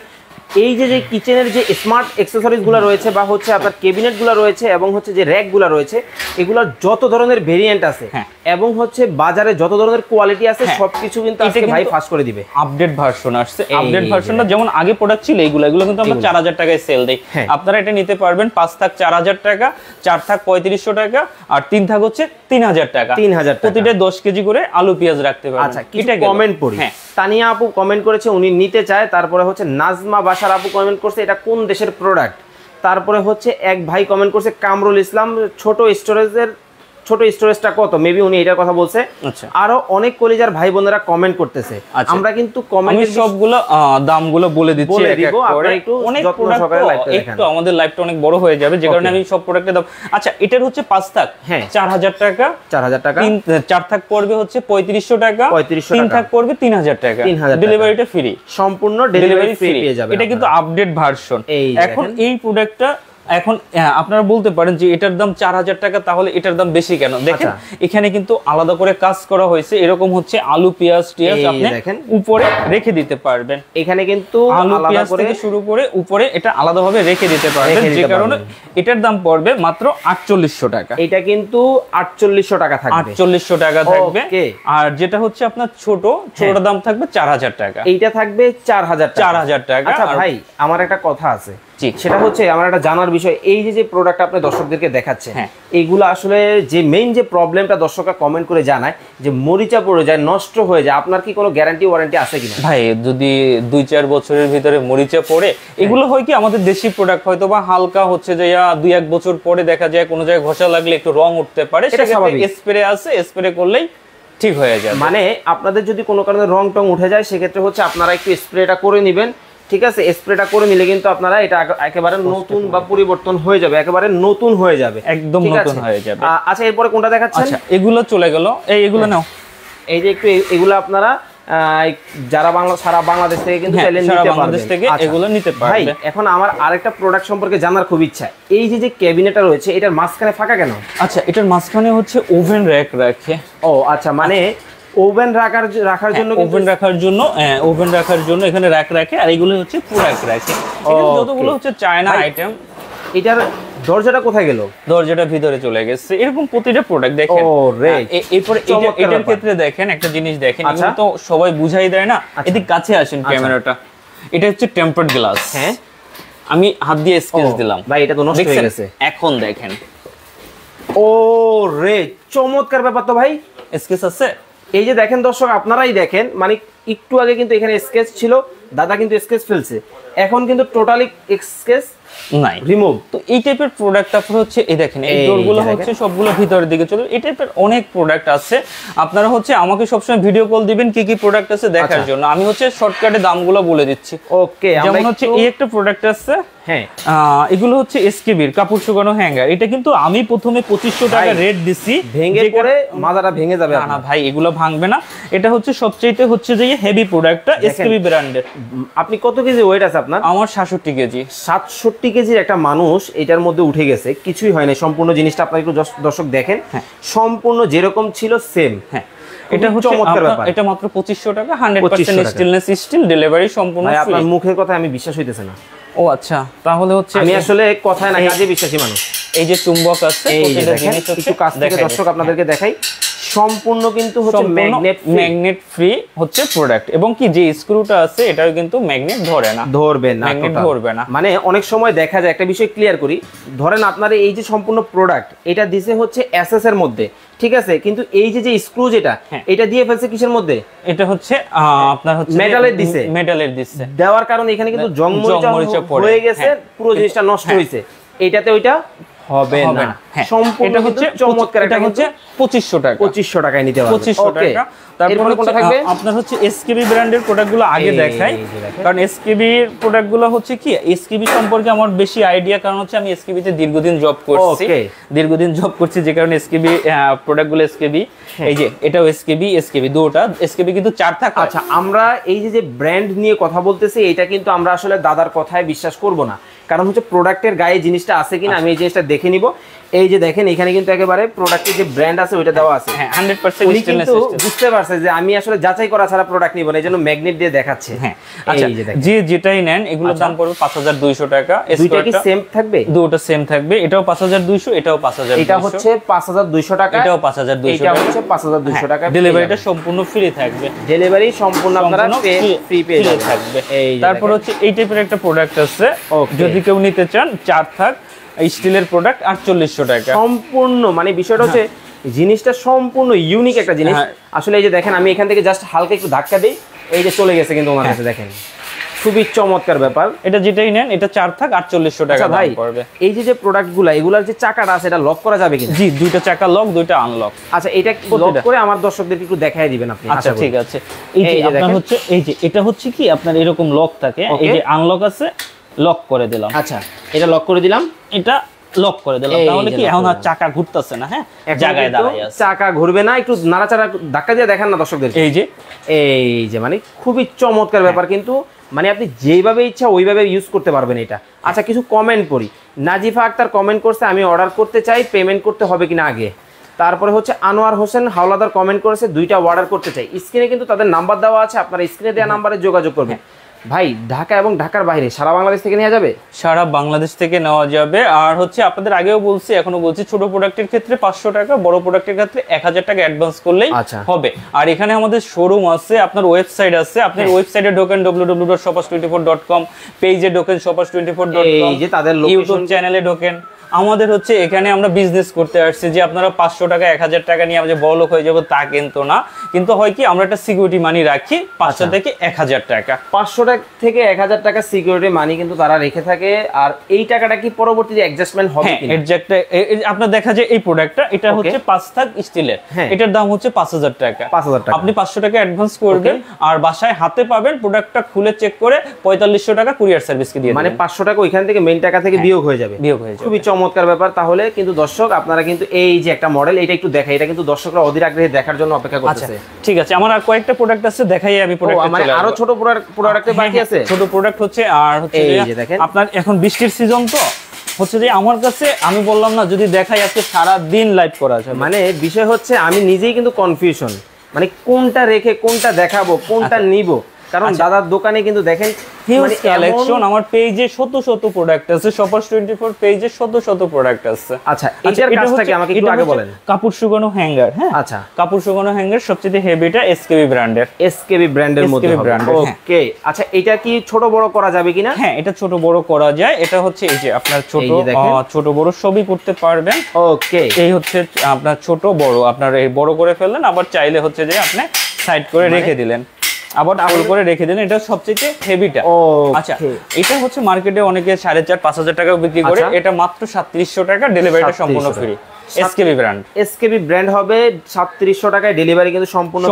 এই যে কিচেনের যে স্মার্ট অ্যাকসেসরিজ গুলো রয়েছে, বা হচ্ছে আপনার ক্যাবিনেট গুলো রয়েছে, এবং হচ্ছে যে র্যাক গুলো রয়েছে, এগুলোর যত ধরনের ভেরিয়েন্ট আছে, এবং হচ্ছে বাজারে যত ধরনের কোয়ালিটি আছে, সবকিছু কিন্তু আজকে ভাই ফাঁস করে দিবে। আপডেট ভার্সন আসছে। আপডেট ভার্সনটা যেমন আগে প্রোডাক্ট ছিল এগুলো কিন্তু আমরা 4000 টাকায় সেল দেই। আপনারা এটা নিতে পারবেন 5 থাক 4000 টাকা, 4 থাক 3500 টাকা, আর 3 থাক হচ্ছে 3000 টাকা। 3000 টাকা। প্রতিটা 10 কেজি করে আলু পেঁয়াজ রাখতে পারবেন। আচ্ছা, কিছু কমেন্ট পড়ি। তানিয়া আপু কমেন্ট করেছে উনি নিতে চায়। তারপরে হচ্ছে নাজমা বাশার আপু কমেন্ট করছে এটা কোন দেশের প্রোডাক্ট। তারপরে হচ্ছে এক ভাই কমেন্ট করছে কামরুল ইসলাম, ছোট স্টোরেজটা কত, মেবি উনি এটার কথা বলছে। আরো অনেক কলিজার ভাই বোনেরা কমেন্ট করতেছে। আমরা কিন্তু কমেন্টের সবগুলো দামগুলো বলে দিচ্ছি এক এক করে। অনেক প্রোডাক্ট একটু আমাদের লাইভটা অনেক বড় হয়ে যাবে, যে কারণে আমি সব প্রোডাক্টের দাম। আচ্ছা, এটার হচ্ছে 5 থাক 4000 টাকা। 4000 টাকা। 4 থাক পড়বে হচ্ছে 3500 টাকা। 3 থাক পড়বে 3000 টাকা। ডেলিভারিটা ফ্রি, সম্পূর্ণ ডেলিভারি ফ্রি পেয়ে যাবেন। এটা কিন্তু আপডেট ভার্সন। এখন এই প্রোডাক্টটা এখন আপনারা বলতে পারেন যে এটার দাম 4000 টাকা, তাহলে এটার দাম বেশি কেন? দেখেন এখানে কিন্তু আলাদা করে কাজ করা হয়েছে। এরকম হচ্ছে আলু পেঁয়াজ টিয়াজ আপনি উপরে রেখে দিতে পারবেন। এখানে কিন্তু আলু পেঁয়াজ থেকে শুরু করে উপরে এটা আলাদাভাবে রেখে দিতে পারবেন, যে কারণে এটার দাম পড়বে মাত্র 4800 টাকা। এটা কিন্তু 4800 টাকা থাকবে। 4800 টাকা থাকবে। আর যেটা হচ্ছে আপনার ছোটটার দাম থাকবে 4000 টাকা। এইটা থাকবে 4000 টাকা। আচ্ছা ভাই, আমার একটা কথা আছে, জি, সেটা হচ্ছে আমার একটা জানার বিষয়, এই যে প্রোডাক্ট আপনি দর্শকদেরকে দেখাচ্ছেন, হ্যাঁ, এইগুলো আসলে যে মেইন যে প্রবলেমটা দর্শকরা কমেন্ট করে জানায় যে মরিচা পড়ে যায়, নষ্ট হয়ে যায়, আপনার কি কোনো গ্যারান্টি ওয়ারেন্টি আছে কিনা? ভাই যদি 2-4 বছরের ভিতরে মরিচা পড়ে, এগুলো হয় কি আমাদের দেশি প্রোডাক্ট, হয়তো বা হালকা হচ্ছে যে 2-1 বছর পরে দেখা যায় কোনো জায়গায় ঘষা লাগলে একটু রং উঠতে পারে, সেটা স্প্রে আছে, স্প্রে করলেই ঠিক হয়ে যায়। মানে আপনাদের যদি কোনো কারণে রং টং উঠে যায় সেক্ষেত্রে হচ্ছে আপনারা একটু স্প্রেটা করে নেবেন, ঠিক আছে? স্প্রেটা করে নিলে কিন্তু আপনারা এটা একেবারে নতুন বা পরিবর্তন হয়ে যাবে, একেবারে নতুন হয়ে যাবে, একদম নতুন হয়ে যাবে। আচ্ছা, এরপরে কোনটা দেখাচ্ছেন? আচ্ছা, এগুলো চলে গেল, এগুলো নাও। এই যে একটু এগুলো আপনারা যারা সারা বাংলাদেশ থেকে কিন্তু চাইলে নিতে পারবেন, এগুলো নিতে পারবে। ভাই এখন আমার আরেকটা প্রোডাক্ট সম্পর্কে জানার খুব ইচ্ছা, এই যে ক্যাবিনেটটা রয়েছে এটার মাঝখানে ফাঁকা কেন? আচ্ছা, এটার মাঝখানে হচ্ছে ওভেন র্যাক রাখে। ও আচ্ছা, মানে ওভেন রাখার জন্য, ওভেন রাখার জন্য এখানে র্যাক রাখে, আর এগুলো হচ্ছে প্রোডাক্ট রাখে, যতগুলো হচ্ছে চায়না আইটেম। এটার দরজাটা কোথায় গেল? দরজাটা ভিতরে চলে গেছে। এরকম প্রতিটা প্রোডাক্ট দেখেন। এরপরে এটার ক্ষেত্রে দেখেন একটা জিনিস দেখেন, এগুলো তো সবাই বুঝাই দেয় না। এদিক কাছে আসেন ক্যামেরাটা, এটা হচ্ছে টেম্পারড গ্লাস। হ্যাঁ, আমি হাত দিয়ে স্কেচ দিলাম, ভাই এটা তো নষ্ট হয়ে গেছে। এখন দেখেন, ও রে, চমৎকার ব্যাপার তো ভাই। স্কেচ আছে, এই যে দেখেন দর্শক, আপনারাই দেখেন, মানে একটু আগে কিন্তু এখানে স্কেচ ছিল, দাদা কিন্তু স্কেচ ফেলছে, এখন কিন্তু টোটালি স্কেচ নাই, রিমুভ। তো এই টাইপের প্রোডাক্ট তারপর হচ্ছে এই দেখেন, এই ডোরগুলো হচ্ছে সবগুলো ভিতরের দিকে চলে। এই টাইপের অনেক প্রোডাক্ট আছে। আপনারা হচ্ছে আমাকে সবসময় ভিডিও কল দিবেন কি কি প্রোডাক্ট আছে দেখার জন্য, আমি হচ্ছে শর্টকাটে দামগুলো বলে দিচ্ছি। ওকে, যেমন হচ্ছে এই একটা প্রোডাক্ট আছে, হ্যাঁ, এগুলো হচ্ছে এসকেবির কাপড় শুকানো হ্যাঙ্গার। এটা কিন্তু আমি প্রথমে 2500 টাকা রেট দিছি, ভেঙে পড়ে মাথাটা ভেঙে যাবে। না ভাই, এগুলো ভাঙবে না। এটা হচ্ছে সবচেয়ে হচ্ছে যে হেভি প্রোডাক্টটা, এসকেবি ব্র্যান্ডের। আপনি কত কেজি ওয়েট আছে আপনার? আমার 67 কেজি। 67 কেজির একটা মানুষ এটার মধ্যে উঠে গেছে, কিছুই হয় না। সম্পূর্ণ জিনিসটা আপনারা একটু দর্শক দেখেন, সম্পূর্ণ যেরকম ছিল সেম। হ্যাঁ, এটা হচ্ছে চমৎকার ব্যাপার। এটা মাত্র 2500 টাকা, 100% স্টেনলেস স্টিল, ডেলিভারি সম্পূর্ণ ফ্রি। আপনার মুখের কথা আমি বিশ্বাস হইতেছে না। ও আচ্ছা, তাহলে হচ্ছে আমি আসলে কথায় না কাজে বিশ্বাসী মানুষ। এই যে চুম্বক আছে, প্রতিটা জিনিস একটু কাছ থেকে দর্শক আপনাদেরকে দেখাই, সম্পূর্ণ কিন্তু হচ্ছে ম্যাগনেট ফ্রি হচ্ছে প্রোডাক্ট, এবং কি যে স্ক্রুটা আছে এটাও কিন্তু ম্যাগনেট ধরে না, ধরবে না। মানে অনেক সময় দেখা যায়, একটা বিষয় ক্লিয়ার করি, ধরেন আপনার এই যে সম্পূর্ণ প্রোডাক্ট এটা দিছে হচ্ছে এসএস এর মধ্যে, ঠিক আছে, কিন্তু এই যে স্ক্রু যেটা এটা দিয়ে ফেলছে কিসের মধ্যে? এটা হচ্ছে আপনার হচ্ছে মেটালের দিছে, দেওয়ার কারণে এখানে কিন্তু জং মরিচা হয়ে গেছে, পুরো জিনিসটা নষ্ট হয়েছে। এইটাতে ওইটা হবে না। সম্পূর্ণ হচ্ছে চমৎকার। এটা হচ্ছে 2500 টাকা, 2500 টাকায় নিতে পারবেন। 2500 টাকা। তারপরে কোনটা থাকবে? আপনার হচ্ছে এসকেবি ব্র্যান্ডের প্রোডাক্টগুলো আগে দেখাই, কারণ এসকেবি প্রোডাক্টগুলো হচ্ছে কি, এসকেবি সম্পর্কে আমার বেশি আইডিয়া, কারণ হচ্ছে আমি এসকেবিতে দীর্ঘদিন জব করছি, যে কারণে এসকেবি প্রোডাক্টগুলো এসকেবি। এই যে এটাও এসকেবি দুটোটা এসকেবি, কিন্তু 4 থাকা। আচ্ছা, আমরা এই যে ব্র্যান্ড নিয়ে কথা বলতেছি, এটা কিন্তু আমরা আসলে দাদার কথায় বিশ্বাস করব না, কারণ হচ্ছে প্রোডাক্টের গায়ে জিনিসটা আছে কিনা আমি এই জিনিসটা দেখে নিব। এই যে দেখেন, এখানে কিন্তু একেবারে প্রোডাক্টের যে ব্র্যান্ড আছে ওইটা দেওয়া আছে। হ্যাঁ, 100% স্টেনলেস স্টিল। বুঝতে পারছে যে আমি আসলে যাচাই করা ছাড়া প্রোডাক্ট নিব না, এইজন্য ম্যাগনেট দিয়ে দেখাচ্ছে। হ্যাঁ, আচ্ছা, যে যেটাই নেন এগুলোর দাম পড়বে 5200 টাকা। দুইটা কি সেম থাকবে? দুটো সেম থাকবে, এটাও 5200, এটাও 5200। এটা হচ্ছে 5200 টাকা, এটাও 5200, এটা হচ্ছে 5200 টাকা। ডেলিভারিটা সম্পূর্ণ ফ্রি থাকবে, ডেলিভারি সম্পূর্ণ আপনারা ফ্রি পেয়ে থাকবে। তারপর হচ্ছে এই টাইপের একটা প্রোডাক্ট আছে, যদি কেউ নিতে চান 4 থাক স্টিলের প্রোডাক্ট, 4800 টাকা সম্পূর্ণ। মানে বিষয়টা হচ্ছে জিনিসটা সম্পূর্ণ ইউনিক একটা জিনিস। আসলে এই যে দেখেন, আমি এখান থেকে জাস্ট হালকা একটু ধাক্কা দেই, এই যে চলে গেছে কিন্তু ওনার কাছে, দেখেন খুবই চমৎকার ব্যাপার। এটা যেটাই নেন, এটা 4 থাক 4800 টাকা দাম পড়বে। এই যে প্রোডাক্টগুলো, এগুলার যে চাকাটা আছে এটা লক করা যাবে কিনা? জি, দুইটা চাকা লক, দুইটা আনলক। আচ্ছা, এটা লক করে আমার দর্শকদেরকে একটু দেখায় দিবেন আপনি। আচ্ছা, ঠিক আছে। এই যে আপনার হচ্ছে এই যে এটা হচ্ছে কি, আপনার এরকম লক থাকে, এই যে আনলক আছে, লক করে দিলাম। আচ্ছা, এটা লক করে দিলাম, এটা লক করে দিলাম, তাহলে কি এখন আর চাকা ঘুরতেছে না। হ্যাঁ, জায়গায় দাঁড়ায় আছে, চাকা ঘুরবে না। একটু নাড়াচাড়া ধাক্কা দিয়ে দেখেন না দর্শকদের। এই যে মানে খুবই চমৎকার ব্যাপার, কিন্তু মানে আপনি যেভাবে ইচ্ছা ওইভাবে ইউজ করতে পারবেন এটা। আচ্ছা, কিছু কমেন্ট পড়ি। নাজিফা আক্তার কমেন্ট করছে, আমি অর্ডার করতে চাই, পেমেন্ট করতে হবে কিনা আগে। তারপরে হচ্ছে আনোয়ার হোসেন হাওলাদার কমেন্ট করেছে, দুইটা অর্ডার করতে চাই। স্ক্রিনে কিন্তু তাদের নাম্বার দেওয়া আছে, আপনারা স্ক্রিনে দেওয়া নাম্বারে যোগাযোগ করবেন। ভাই ঢাকা এবং ঢাকার বাইরে সারা বাংলাদেশ থেকে নেওয়া যাবে? সারা বাংলাদেশ থেকে নেওয়া যাবে। আর হচ্ছে আপনাদের আগেও বলছি, এখনো বলছি, ছোট প্রোডাক্টের ক্ষেত্রে 500 টাকা, বড় প্রোডাক্টের ক্ষেত্রে 1000 টাকা অ্যাডভান্স করলেই হবে। আর এখানে আমাদের শোরুম আছে, আপনার ওয়েবসাইট আছে, আপনার ওয়েবসাইটে ঢোকেন www.shoppers24.com, পেজে ঢোকেন shoppers24.com, এই যে তাদের ইউটিউব চ্যানেলে ঢোকেন। আমাদের হচ্ছে এখানে আমরা বিজনেস করতে আসছি যে আপনারা 500 টাকা 1000 টাকা নিয়ে আমাদের বড় লোক হয়ে যাবো তা কিন্তু না, কিন্তু হয় কি আমরা একটা সিকিউরিটি মানি রাখি 500 থেকে 1000 টাকা। 500 টাকা থেকে 1000 টাকা সিকিউরিটি মানি কিন্তু তারা রেখে থাকে। আর এই টাকাটা কি পরবর্তীতে অ্যাডজাস্টমেন্ট হবে কিনা? এক্স্যাক্ট আপনার দেখা যায় এই প্রোডাক্টটা এটা হচ্ছে 5 থাক স্টিলের, এটার দাম হচ্ছে 5000 টাকা। 5000 টাকা আপনি 500 টাকা অ্যাডভান্স করবেন আর বাসায় হাতে পাবেন, প্রোডাক্টটা খুলে চেক করে 4500 টাকা কুরিয়ার সার্ভিসকে দিয়ে দেবেন। মানে 500 টাকা ওইখান থেকে মেইন টাকা থেকে বিয়োগ হয়ে যাবে। খুবই চমৎকার ব্যাপার। তাহলে কিন্তু দর্শক আপনারা কিন্তু এই যে একটা মডেল, এটা একটু দেখাই, এটা কিন্তু দর্শকরা অধীর আগ্রহে দেখার জন্য অপেক্ষা করতেছে। ঠিক আছে, আমার আর কয়েকটা প্রোডাক্ট আছে, দেখাই আমি প্রোডাক্ট। মানে আরো ছোট প্রোডাক্ট বাকি আছে? ছোট প্রোডাক্ট হচ্ছে আর হচ্ছে এই যে দেখেন, আপনার এখন বৃষ্টির সিজন তো হচ্ছে যে আমার কাছে, আমি বললাম না যদি দেখাই আজকে সারা দিন লাইভ করা যাবে। মানে বিষয় হচ্ছে আমি নিজেই কিন্তু কনফিউশন, মানে কোনটা রেখে কোনটা দেখাবো, কোনটা নিব। কারণ দাদার দোকানে কিন্তু দেখেন হিউজ কালেকশন, আমার পেজে শত শত প্রোডাক্ট আছে, Shoppers24 পেজে শত শত প্রোডাক্ট আছে। আচ্ছা, এটার কাজটাকে আমাকে একটু আগে বলেন। কাপড় শুকানো হ্যাঙ্গার। হ্যাঁ, আচ্ছা, কাপড় শুকানো হ্যাঙ্গার সবচেয়ে হেভিটা এসকেবি ব্র্যান্ডের। এসকেবি ব্র্যান্ডের মধ্যে হবে। ওকে, আচ্ছা এটা কি ছোট বড় করা যাবে কিনা? হ্যাঁ, এটা ছোট বড় করা যায়। এটা হচ্ছে এই যে আপনার ছোট বড় সবই করতে পারবেন। ওকে, এই হচ্ছে আপনার ছোট বড়, আপনার এই বড় করে ফেললেন, আবার চাইলে হচ্ছে যে আপনি সাইড করে রেখে দিলেন, আবার ডাবল করে রেখে দিলেন। এটা সবচেয়ে হেভিটা। আচ্ছা, এটা হচ্ছে মার্কেটে অনেকে 4500-5000 টাকা বিক্রি করে, এটা মাত্র 3700 টাকা, ডেলিভারিটা সম্পূর্ণ free. SKB brand, SKB brand হবে 3700 টাকায়, ডেলিভারি কিন্তু সম্পূর্ণ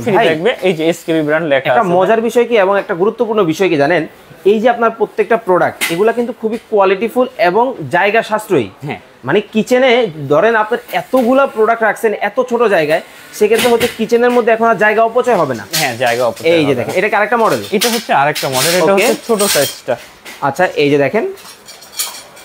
ফ্রি থাকবে। এই যে এসকেবি ব্র্যান্ড লেখা আছে। একটা মজার বিষয় কি এবং একটা গুরুত্বপূর্ণ বিষয় কি জানেন, এই যে আপনার প্রত্যেকটা প্রোডাক্ট এগুলা কিন্তু খুবই কোয়ালিটিফুল এবং জায়গা সাশ্রয়ী। হ্যাঁ, মানে কিচেনে ধরেন আপনার এতগুলা প্রোডাক্ট রাখছেন এত ছোট জায়গায়, সেক্ষেত্রে হচ্ছে কিচেনের মধ্যে এখন আর জায়গা অপচয় হবে না। হ্যাঁ, জায়গা অপচয়। এই যে দেখেন, এটা কি আরেকটা মডেল? এটা হচ্ছে আরেকটা মডেল, এটা হচ্ছে ছোট সাইজটা। আচ্ছা, এই যে দেখেন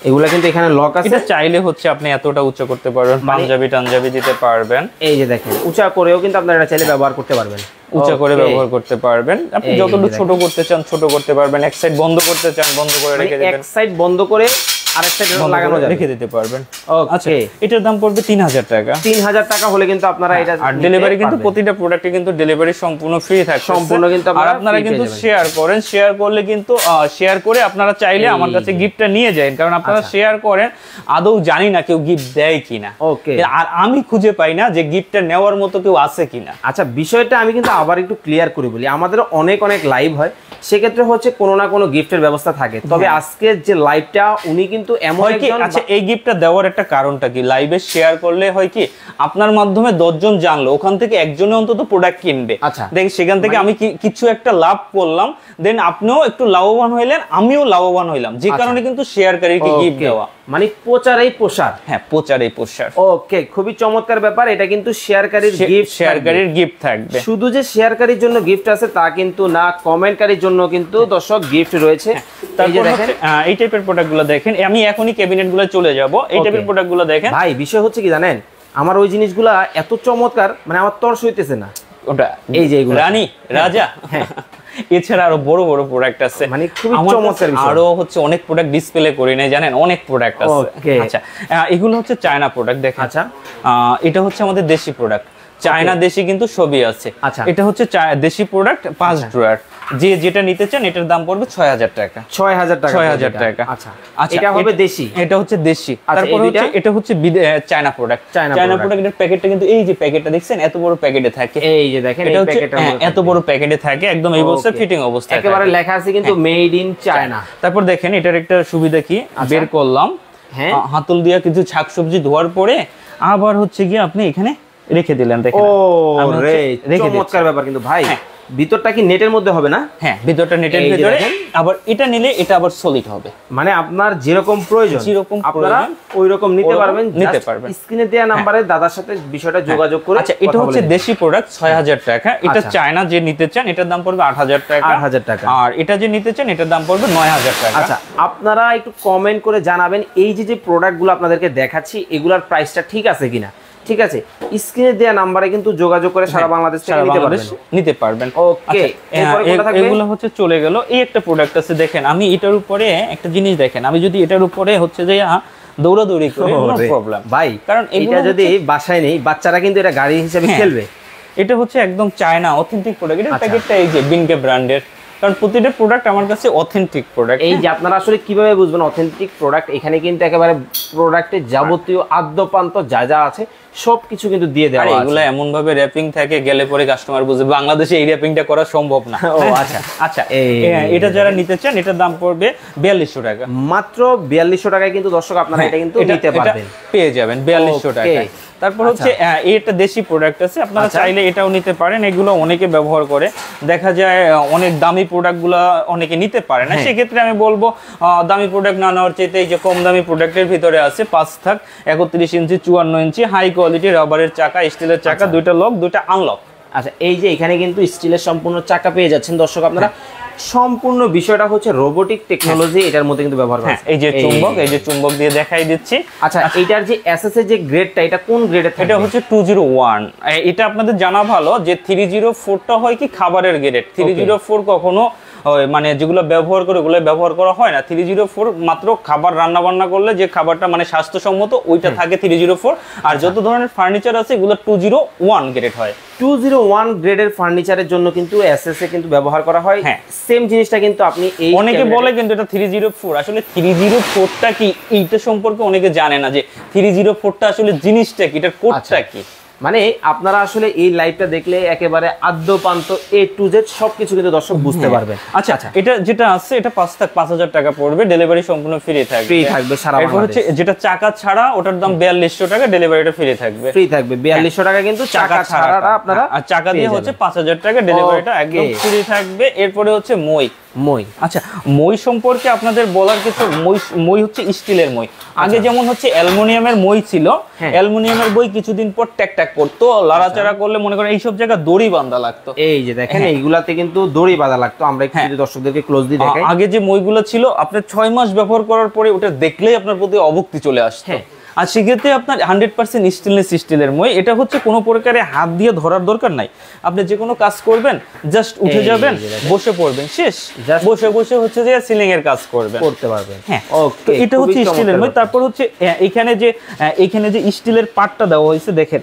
এগুলা কিন্তু এখানে লক আছে। এটা চাইলে হচ্ছে আপনি এতটা উঁচু করতে পারবেন, পাঞ্জাবি দিতে পারবেন। এই যে দেখেন, উঁচা করেও কিন্তু আপনারা এটা চাইলে ব্যবহার করতে পারবেন, উঁচা করে ব্যবহার করতে পারবেন। আপনি যতটুকু ছোট করতে চান ছোট করতে পারবেন, এক সাইড বন্ধ করতে চান বন্ধ করে রেখে দিবেন, এক সাইড বন্ধ করে আরেক সাইড লাগানো যাবে, রেখে দিতে পারবেন। ওকে, এটার দাম পড়বে 3000 টাকা। 3000 টাকা হলে কিন্তু আপনারা এটা, আর ডেলিভারি কিন্তু প্রতিটা প্রোডাক্টে কিন্তু ডেলিভারি সম্পূর্ণ ফ্রি থাকে, সম্পূর্ণ কিন্তু আপনারা কিন্তু শেয়ার করেন, শেয়ার করলে কিন্তু শেয়ার করে আপনারা চাইলে আমার কাছে গিফটটা নিয়ে যান, কারণ আপনারা শেয়ার করেন, আদৌ জানি না কেউ গিফট দেয় কিনা। ওকে, আর আমি খুঁজে পাই না যে গিফটটা নেওয়ার মতো কেউ আছে কিনা। আচ্ছা, বিষয়টা আমি কিন্তু আবার একটু ক্লিয়ার করে বলি, আমাদের অনেক লাইভ হয়, সেক্ষেত্রে হচ্ছে কোনো না কোনো গিফটের ব্যবস্থা থাকে। তবে আজকের যে লাইভটা উনি কিন্তু এমন একজন, আচ্ছা এই গিফটটা দেওয়ার একটা কারণটা কি, লাইভে শেয়ার করলে হয় কি আপনার মাধ্যমে 10 জন জানলো, ওখান থেকে একজনে অন্তত প্রোডাক্ট কিনবে। আচ্ছা, দেখ সেখান থেকে আমি কিছু একটা লাভ করলাম, দেন আপনিও একটু লাভবান হইলেন, আমিও লাভবান হইলাম, যে কারণে কিন্তু শেয়ারকারীকে গিফট দেওয়া। মানে প্রচারেই প্রসার। হ্যাঁ, প্রচারেই প্রসার। ওকে, খুবই চমৎকার ব্যাপার। এটা কিন্তু শেয়ারকারীর গিফট, শেয়ারকারীর গিফট থাকবে। শুধু যে শেয়ারকারীর জন্য গিফট আছে তা কিন্তু না, কমেন্টকারীর জন্য কিন্তু দর্শক গিফট রয়েছে। তারপর দেখেন এই টাইপের প্রোডাক্টগুলো দেখেন, আমি এখনই ক্যাবিনেটগুলো চলে যাব, এই টাইপের প্রোডাক্টগুলো দেখেন। ভাই বিষয় হচ্ছে কি জানেন, আমার ওই জিনিসগুলা এত চমৎকার, মানে আমার তর সইতেছে না। ওটা এই যে এগুলো রানী রাজা, এছাড়া আরো বড় বড় প্রোডাক্ট আছে, মানে খুবই চমৎকার। আরো হচ্ছে অনেক প্রোডাক্ট ডিসপ্লে করি নাই জানেন, অনেক প্রোডাক্ট আছে। আচ্ছা, এগুলো হচ্ছে চায়না প্রোডাক্ট দেখেন। আচ্ছা, এটা হচ্ছে আমাদের দেশি প্রোডাক্ট, চায়না দেশি কিন্তু সবই আছে। আচ্ছা, এটা হচ্ছে দেশি প্রোডাক্ট 5 ড্রয়ার, যে যেটা নিতে চান এটার দাম পড়বে 6000 টাকা। 6000 টাকা, 6000 টাকা। আচ্ছা, এটা হবে দেশি, এটা হচ্ছে দেশি। তারপর হচ্ছে এটা হচ্ছে চায়না প্রোডাক্ট। চায়না প্রোডাক্টের প্যাকেটটা কিন্তু এই যে প্যাকেটটা দেখছেন এত বড় প্যাকেটে থাকে, এই যে দেখেন এই প্যাকেটটা এত বড় প্যাকেটে থাকে, একদম এই অবস্থায় ফিটিং অবস্থায় একেবারে লেখা আছে কিন্তু মেড ইন চায়না। তারপর দেখেন এটার একটা সুবিধা কি, বের করলাম, হ্যাঁ হাতল দিয়ে কিছু শাকসবজি ধোয়ার পরে আবার হচ্ছে গিয়ে আপনি এখানে রেখে দিলেন। দেখেন, ও রে, চমৎকার ব্যাপার কিন্তু ভাই। ভিতরটা কি নেটের মধ্যে হবে না? হ্যাঁ, ভিতরটা নেটের ভিতরে। আবার এটা নিলে এটা আবার সলিড হবে, মানে আপনার যেরকম প্রয়োজন আপনারা ওইরকম নিতে পারবেন। স্ক্রিনে দেয়া নম্বরে দাদার সাথে বিষয়টা যোগাযোগ করে। আচ্ছা, এটা হচ্ছে দেশি প্রোডাক্ট 6000 টাকা। এটা চায়না যে নিতে চান এটার দাম পড়বে 8000 টাকা। 8000 টাকা। আর এটা যে নিতে চান এটার দাম পড়বে 9000 টাকা। আচ্ছা, আপনারা একটু কমেন্ট করে জানাবেন এই যে প্রোডাক্টগুলো আপনাদেরকে দেখাচ্ছি এগুলার প্রাইসটা ঠিক আছে কিনা। ঠিক আছে, স্ক্রিনে দেওয়া নম্বরে কিন্তু যোগাযোগ করে সারা বাংলাদেশ থেকে নিতে পারবেন। ওকে, এগুলো হচ্ছে চলে গেল। এই একটা প্রোডাক্ট আছে দেখেন, আমি এটার উপরে একটা জিনিস দেখেন, আমি যদি এটার উপরে হচ্ছে যে দৌড়াদৌড়ি করি নো প্রবলেম ভাই, কারণ এটা যদি বাসায় নেই বাচ্চারা কিন্তু এটা গাড়ি হিসেবে খেলবে। এটা হচ্ছে একদম চায়না অথেন্টিক প্রোডাক্ট। এটার প্যাকেটটা এই যে বিনকে ব্র্যান্ডের, কারণ প্রতিটা প্রোডাক্ট আমার কাছে অথেন্টিক প্রোডাক্ট। এই যে আপনারা আসলে কিভাবে বুঝবেন অথেন্টিক প্রোডাক্ট, এখানে কিন্তু একেবারে প্রোডাক্টের যাবতীয় আদ্যপান্ত যা যা আছে সবকিছু কিন্তু দিয়ে দেওয়া আছে। এগুলো এমন ভাবে র‍্যাপিং থাকে গেলে পরে কাস্টমার বুঝে বাংলাদেশে এই র‍্যাপিংটা করা সম্ভব না। ও আচ্ছা আচ্ছা, এটা যারা নিতে চান এটার দাম পড়বে 4200 টাকা, মাত্র 4200 টাকায় কিন্তু দর্শক আপনারা এটা কিন্তু নিতে পারবেন, পেয়ে যাবেন 4200 টাকায়। তারপর হচ্ছে এটা দেশি প্রোডাক্ট আছে, আপনারা চাইলে এটাও নিতে পারেন। এগুলো অনেকে ব্যবহার করে, দেখা যায় অনেক দামি প্রোডাক্টগুলো অনেকে নিতে পারে না, সেক্ষেত্রে আমি বলবো দামি প্রোডাক্ট না নেওয়ার চাইতে এই যে কম দামি প্রোডাক্টের ভিতরে আছে 5 থাক 31 ইঞ্চি 54 ইঞ্চি হাই কোয়ালিটি রাবারের চাকা, স্টিলের চাকা, দুইটা লক দুইটা আনলক। আচ্ছা, এই যে এখানে কিন্তু স্টিলের সম্পূর্ণ চাকা পেয়ে যাচ্ছেন দর্শক আপনারা। সম্পূর্ণ বিষয়টা হচ্ছে রোবোটিক টেকনোলজি এটার মধ্যে কিন্তু ব্যবহার করা। এই যে চুম্বক, এই যে চুম্বক দিয়ে দেখাই দিচ্ছি। আচ্ছা, এটার যে এসএস এর যে গ্রেডটা, এটা কোন গ্রেডের? এটা হচ্ছে 201। এটা আপনাদের জানা ভালো যে 304টা হয় কি খাবারের গ্রেড। 304 কখনো মানে যেগুলো ব্যবহার করে ওগুলো ব্যবহার করা হয় না। 304 মাত্র খাবার রান্না বান্না করলে যে খাবারটা মানে স্বাস্থ্যসম্মত ওইটা থাকে 304। আর যত ধরনের ফার্নিচার আছে এগুলো 201 গ্রেড হয়। 201 গ্রেডের ফার্নিচারের জন্য কিন্তু এসএস এ কিন্তু ব্যবহার করা হয়। সেম জিনিসটা কিন্তু আপনি এই অনেকে বলে কিন্তু এটা 304, আসলে 304টা কি এইটা সম্পর্কে অনেকে জানে না যে 304টা আসলে জিনিসটা কি, এটার কোডটা কি। মানে আপনারা আসলে এই লাইভটা দেখলে একেবারে আদ্যপান্ত A to Z সবকিছু কিন্তু দর্শক বুঝতে পারবেন। আচ্ছা, এটা যেটা আছে এটা 5000 টাকা পড়বে, ডেলিভারি সম্পূর্ণ ফ্রি থাকবে সারা বাংলাদেশে। এরপর হচ্ছে যেটা চাকা ছাড়া ওটার দাম 4200 টাকা, ডেলিভারিটা ফ্রি থাকবে। 4200 টাকা কিন্তু চাকা ছাড়াটা আপনারা, আর চাকা দিয়ে হচ্ছে 5000 টাকা, ডেলিভারিটা একদম ফ্রি থাকবে। এরপরে হচ্ছে মই। আচ্ছা, মই সম্পর্কে আপনাদের বলার কিছু, মই হচ্ছে স্টিলের মই। আগে যেমন হচ্ছে অ্যালুমিনিয়ামের মই ছিল, অ্যালুমিনিয়ামের বই কিছুদিন পর ট্যাক করতো, লাড়াচাড়া করলে মনে করেন এইসব জায়গা দড়ি বাঁধা লাগতো। এই যে দেখেন এইগুলাতে কিন্তু দড়ি বাঁধা লাগতো। আমরা একটু যদি দর্শকদেরকে ক্লোজলি দেখাই, আগে যে মইগুলো ছিল আপনার 6 মাস ব্যবহার করার পরে ওটা দেখলেই আপনার প্রতি অভক্তি চলে আসতো। আর সেক্ষেত্রে আপনার 100% স্টেনলেস স্টিলের মই। এটা হচ্ছে কোনো প্রকারে হাত দিয়ে ধরার দরকার নাই, আপনি যে কোনো কাজ করবেন জাস্ট উঠে যাবেন, বসে পড়বেন, শেষ। বসে বসে হচ্ছে যে সিলিং এর কাজ করতে পারবেন। হ্যাঁ, ওকে, এটা হচ্ছে স্টিলের মই। তারপর হচ্ছে এখানে যে স্টিলের পাতটা দেওয়া হয়েছে দেখেন,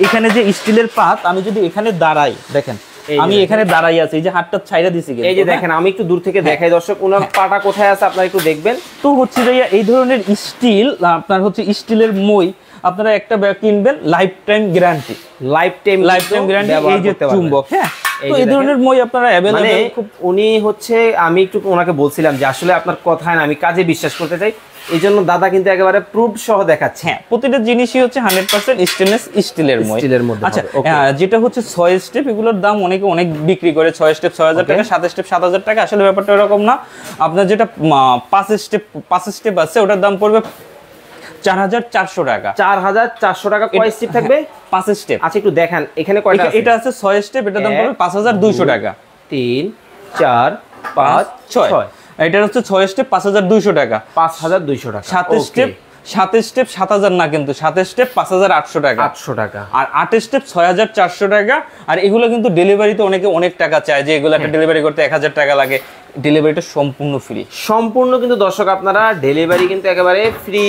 এখানে যে স্টিলের পাত, আমি যদি এখানে দাঁড়াই, দেখেন আমি এখানে দাঁড়াই আছি, এই যে হাতটা ছাইড়া দিছি। এই যে দেখেন, আমি একটু দূর থেকে দেখাই দর্শক, ওনার পাটা কোথায় আছে আপনারা একটু দেখবেন। তো হচ্ছে যে এই ধরনের স্টিল, আপনার হচ্ছে স্টিলের মই আপনারা একটা কিনবেন, লাইফ টাইম গ্যারান্টি। এই যে চুম্বক, তো এই ধরনের মই আপনারা अवेलेबल। উনি হচ্ছে, আমি একটু ওনাকে বলছিলাম যে আসলে আপনার কথায় না, আমি কাজে বিশ্বাস করতে চাই, এই জন্য দাদা কিন্তু একেবারে প্রুফ সহ দেখাচ্ছে। প্রতিটা জিনিসই হচ্ছে 100% স্টেনলেস স্টিলের মধ্যে। আচ্ছা, যেটা হচ্ছে 6 স্টেপ, এগুলোর দাম অনেক বিক্রি করে। 6 স্টেপ 6000 টাকা, 7 স্টেপ 7000 টাকা। আসলে ব্যাপারটা এরকম না। আপনার যেটা 5 স্টেপ আছে ওটার দাম পড়বে 4400 টাকা। 4400 টাকা। কয় স্টেপ থাকবে? 5 স্টেপ। আচ্ছা, একটু দেখান এখানে কয়টা আছে। এটা আছে 6 স্টেপ, এটার দাম পড়বে 5200 টাকা। 3 4 5 6, এটা হচ্ছে 6 স্টেপ 5200 টাকা। 5200 টাকা। 7 স্টেপ 7000 না, কিন্তু 7 স্টেপ 5800 টাকা। 800 টাকা। আর 8 স্টেপ 6400 টাকা। আর এগুলো কিন্তু ডেলিভারিতে অনেক টাকা চায়, যে এগুলো একটা ডেলিভারি করতে 1000 টাকা লাগে। ডেলিভারিটা সম্পূর্ণ ফ্রি, সম্পূর্ণ কিন্তু দর্শক আপনারা ডেলিভারি কিন্তু একেবারে ফ্রি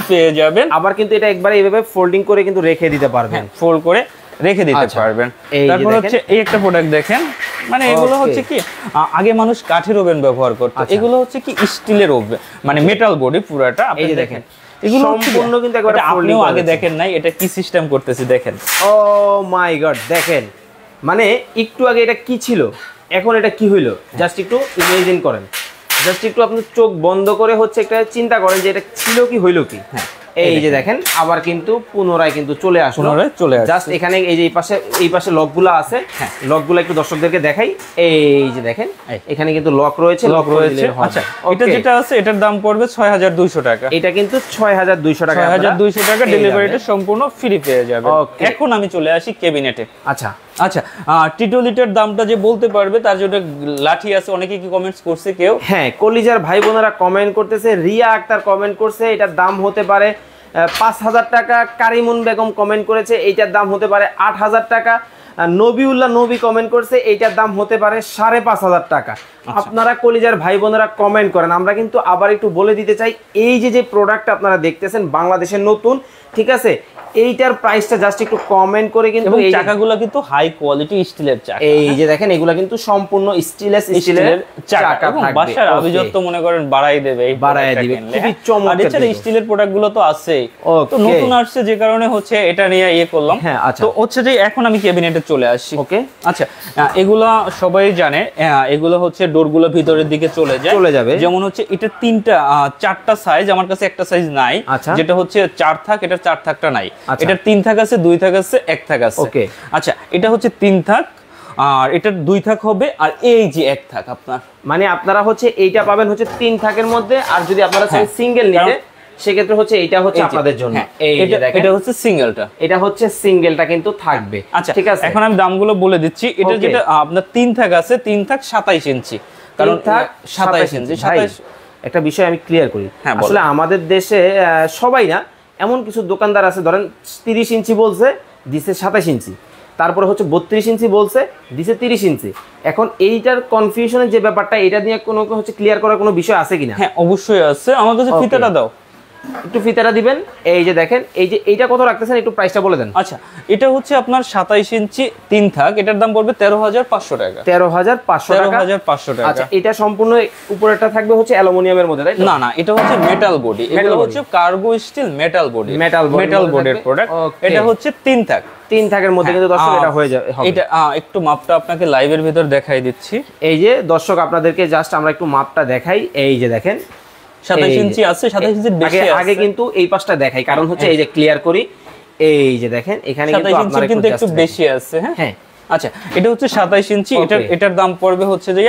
পেয়ে যাবেন। আবার কিন্তু এটা একবারে এইভাবে ফোল্ডিং করে কিন্তু রেখে দিতে পারবেন, ফোল্ড করে রেখে দিতে পারবেন। তারপর হচ্ছে এই একটা প্রোডাক্ট দেখেন, মানে এগুলো হচ্ছে কি আগে মানুষ কাঠের ওভেন ব্যবহার করতো, এগুলো হচ্ছে কি স্টিলের ওভেন, মানে মেটাল বডি পুরাটা। এই যে দেখেন, এগুলো সম্পূর্ণ কিন্তু একবারে আপনিও আগে দেখেন নাই, এটা কি সিস্টেম করতেছি দেখেন। ও মাই গড, দেখেন মানে একটু আগে এটা কি ছিল, এখন এটা কি হইলো, জাস্ট একটু ইমাজিন করেন, জাস্ট একটু আপনি চোখ বন্ধ করে হচ্ছে একটা চিন্তা করেন যে এটা ছিল কি হইলো কি। এই যে দেখেন, আবার কিন্তু পুনরায় কিন্তু চলে আসলো, জাস্ট এখানে এই যে এই পাশে লকগুলো আছে, লকগুলো একটু দর্শকদেরকে দেখাই। এই যে দেখেন, এখানে কিন্তু লক রয়েছে। আচ্ছা, এটা যেটা আছে এটার দাম পড়বে 6200 টাকা। এটা কিন্তু 6200 টাকা। 6200 টাকা, ডেলিভারিটা সম্পূর্ণ ফ্রি পেয়ে যাবে। এখন আমি চলে আসি ক্যাবিনেটে। আচ্ছা, টিটো লিটার দামটা যে বলতে পারবে তার জন্য লাঠি আছে। অনেকে কি কমেন্টস করছে কেউ, কলিজার ভাই বোনেরা কমেন্ট করতেছে। রিয়া আক্তার কমেন্ট করছে, এটার দাম হতে পারে 5,000 টাকা। কারিমুন বেগম কমেন্ট করেছে এইটার দাম হতে পারে 8,000 টাকা। নবিউল্লাহ নবী কমেন্ট করছে এইটার দাম হতে পারে 5,500 টাকা। আপনারা কলিজার ভাই বোনেরা কমেন্ট করেন। আমরা কিন্তু আবার একটু বলে দিতে চাই, এই যে প্রোডাক্ট আপনারা দেখতেছেন বাংলাদেশের নতুন, ঠিক আছে, এইটার প্রাইসটা জাস্ট একটু কমেন্ট করে কিন্তু এই চাকাগুলো কিন্তু হাই কোয়ালিটি স্টিলের চাকা। এই যে দেখেন এগুলা কিন্তু সম্পূর্ণ স্টিলের চাকা থাকবে। বাসার আভিজাত্য মনে করেন বাড়াই দেবে, এই বাড়াই দিবে, খুবই চমৎকার। আর এছাড়া স্টিলের প্রোডাক্টগুলো তো আছেই, তো নতুন আসছে যে কারণে হচ্ছে এটা নিয়ে করলাম। হ্যাঁ আচ্ছা, তো হচ্ছে যে এখন আমি ক্যাবিনেটে চলে আসছি। ওকে আচ্ছা, এগুলা সবাই জানে, এগুলো হচ্ছে ডোরগুলো ভিতরের দিকে চলে যাবে। যেমন হচ্ছে এটা 4টা সাইজ, আমার কাছে একটা সাইজ নাই, যেটা হচ্ছে 4 থাক, এটা 4 থাকটা নাই। এটা 3 থাক আছে, 2 থাক আছে, 1 থাক আছে। ওকে আচ্ছা, এটা হচ্ছে 3 থাক আর এটা 2 থাক হবে, আর এই যে 1 থাক আপনার, মানে আপনারা হচ্ছে এইটা পাবেন হচ্ছে 3 থাকের মধ্যে। আর যদি আপনারা চান সিঙ্গেল নিতে সেক্ষেত্রে হচ্ছে এটা হচ্ছে আপনাদের জন্য। এটা হচ্ছে সিঙ্গেলটা, এটা হচ্ছে সিঙ্গেলটা কিন্তু থাকবে। আচ্ছা ঠিক আছে, এখন আমি দামগুলো বলে দিচ্ছি। এটা যেটা আপনার 3 থাক আছে, 3 থাক 27 ইঞ্চি, কারণ 27 ইঞ্চি। একটা বিষয় আমি ক্লিয়ার করি, আসলে আমাদের দেশে সবাই না, এমন কিছু দোকানদার আছে ধরেন 30 ইঞ্চি বলছে, দিছে 27 ইঞ্চি, তারপরে হচ্ছে 32 ইঞ্চি বলছে, দিছে 30 ইঞ্চি। এখন এইটার কনফিউশনের যে ব্যাপারটা, এটা নিয়ে কোনো হচ্ছে ক্লিয়ার করার কোনো বিষয় আছে কিনা? হ্যাঁ অবশ্যই আছে, আমার কাছে ফিতাটা দাও, একটু ফিতাটা দিবেন। এই যে দেখেন, এই যে এইটা কত রাখতেছেন একটু প্রাইসটা বলে দেন। আচ্ছা, এটা হচ্ছে আপনার 27 ইঞ্চি 3 থাক, এটার দাম পড়বে 13,500 টাকা। 13,500 টাকা। আচ্ছা, এটা সম্পূর্ণ উপরেরটা থাকবে হচ্ছে অ্যালুমিনিয়ামের মধ্যে, তাই না? না, এটা হচ্ছে মেটাল বডি, এগুলো হচ্ছে cargo still metal body, metal বডির প্রোডাক্ট। এটা হচ্ছে 3 থাক, 3 থাকের মধ্যে কিন্তু দর্শক এটা হয়ে যাবে। এটা একটু মাপটা আপনাকে লাইভের ভিতর দেখাই দিচ্ছি। এই যে দর্শক আপনাদেরকে জাস্ট আমরা একটু মাপটা দেখাই। এই যে দেখেন 27 ইঞ্চি আছে, 27 ইঞ্চির বেশি আছে। আগে কিন্তু এই পাশটা দেখাই, কারণ হচ্ছে এই যে ক্লিয়ার করি। এই যে দেখেন এখানে কিন্তু আপনারা কিন্তু একটু বেশি আছে। হ্যাঁ আচ্ছা, এটা হচ্ছে 27 ইঞ্চি, এটার দাম পড়বে হচ্ছে যে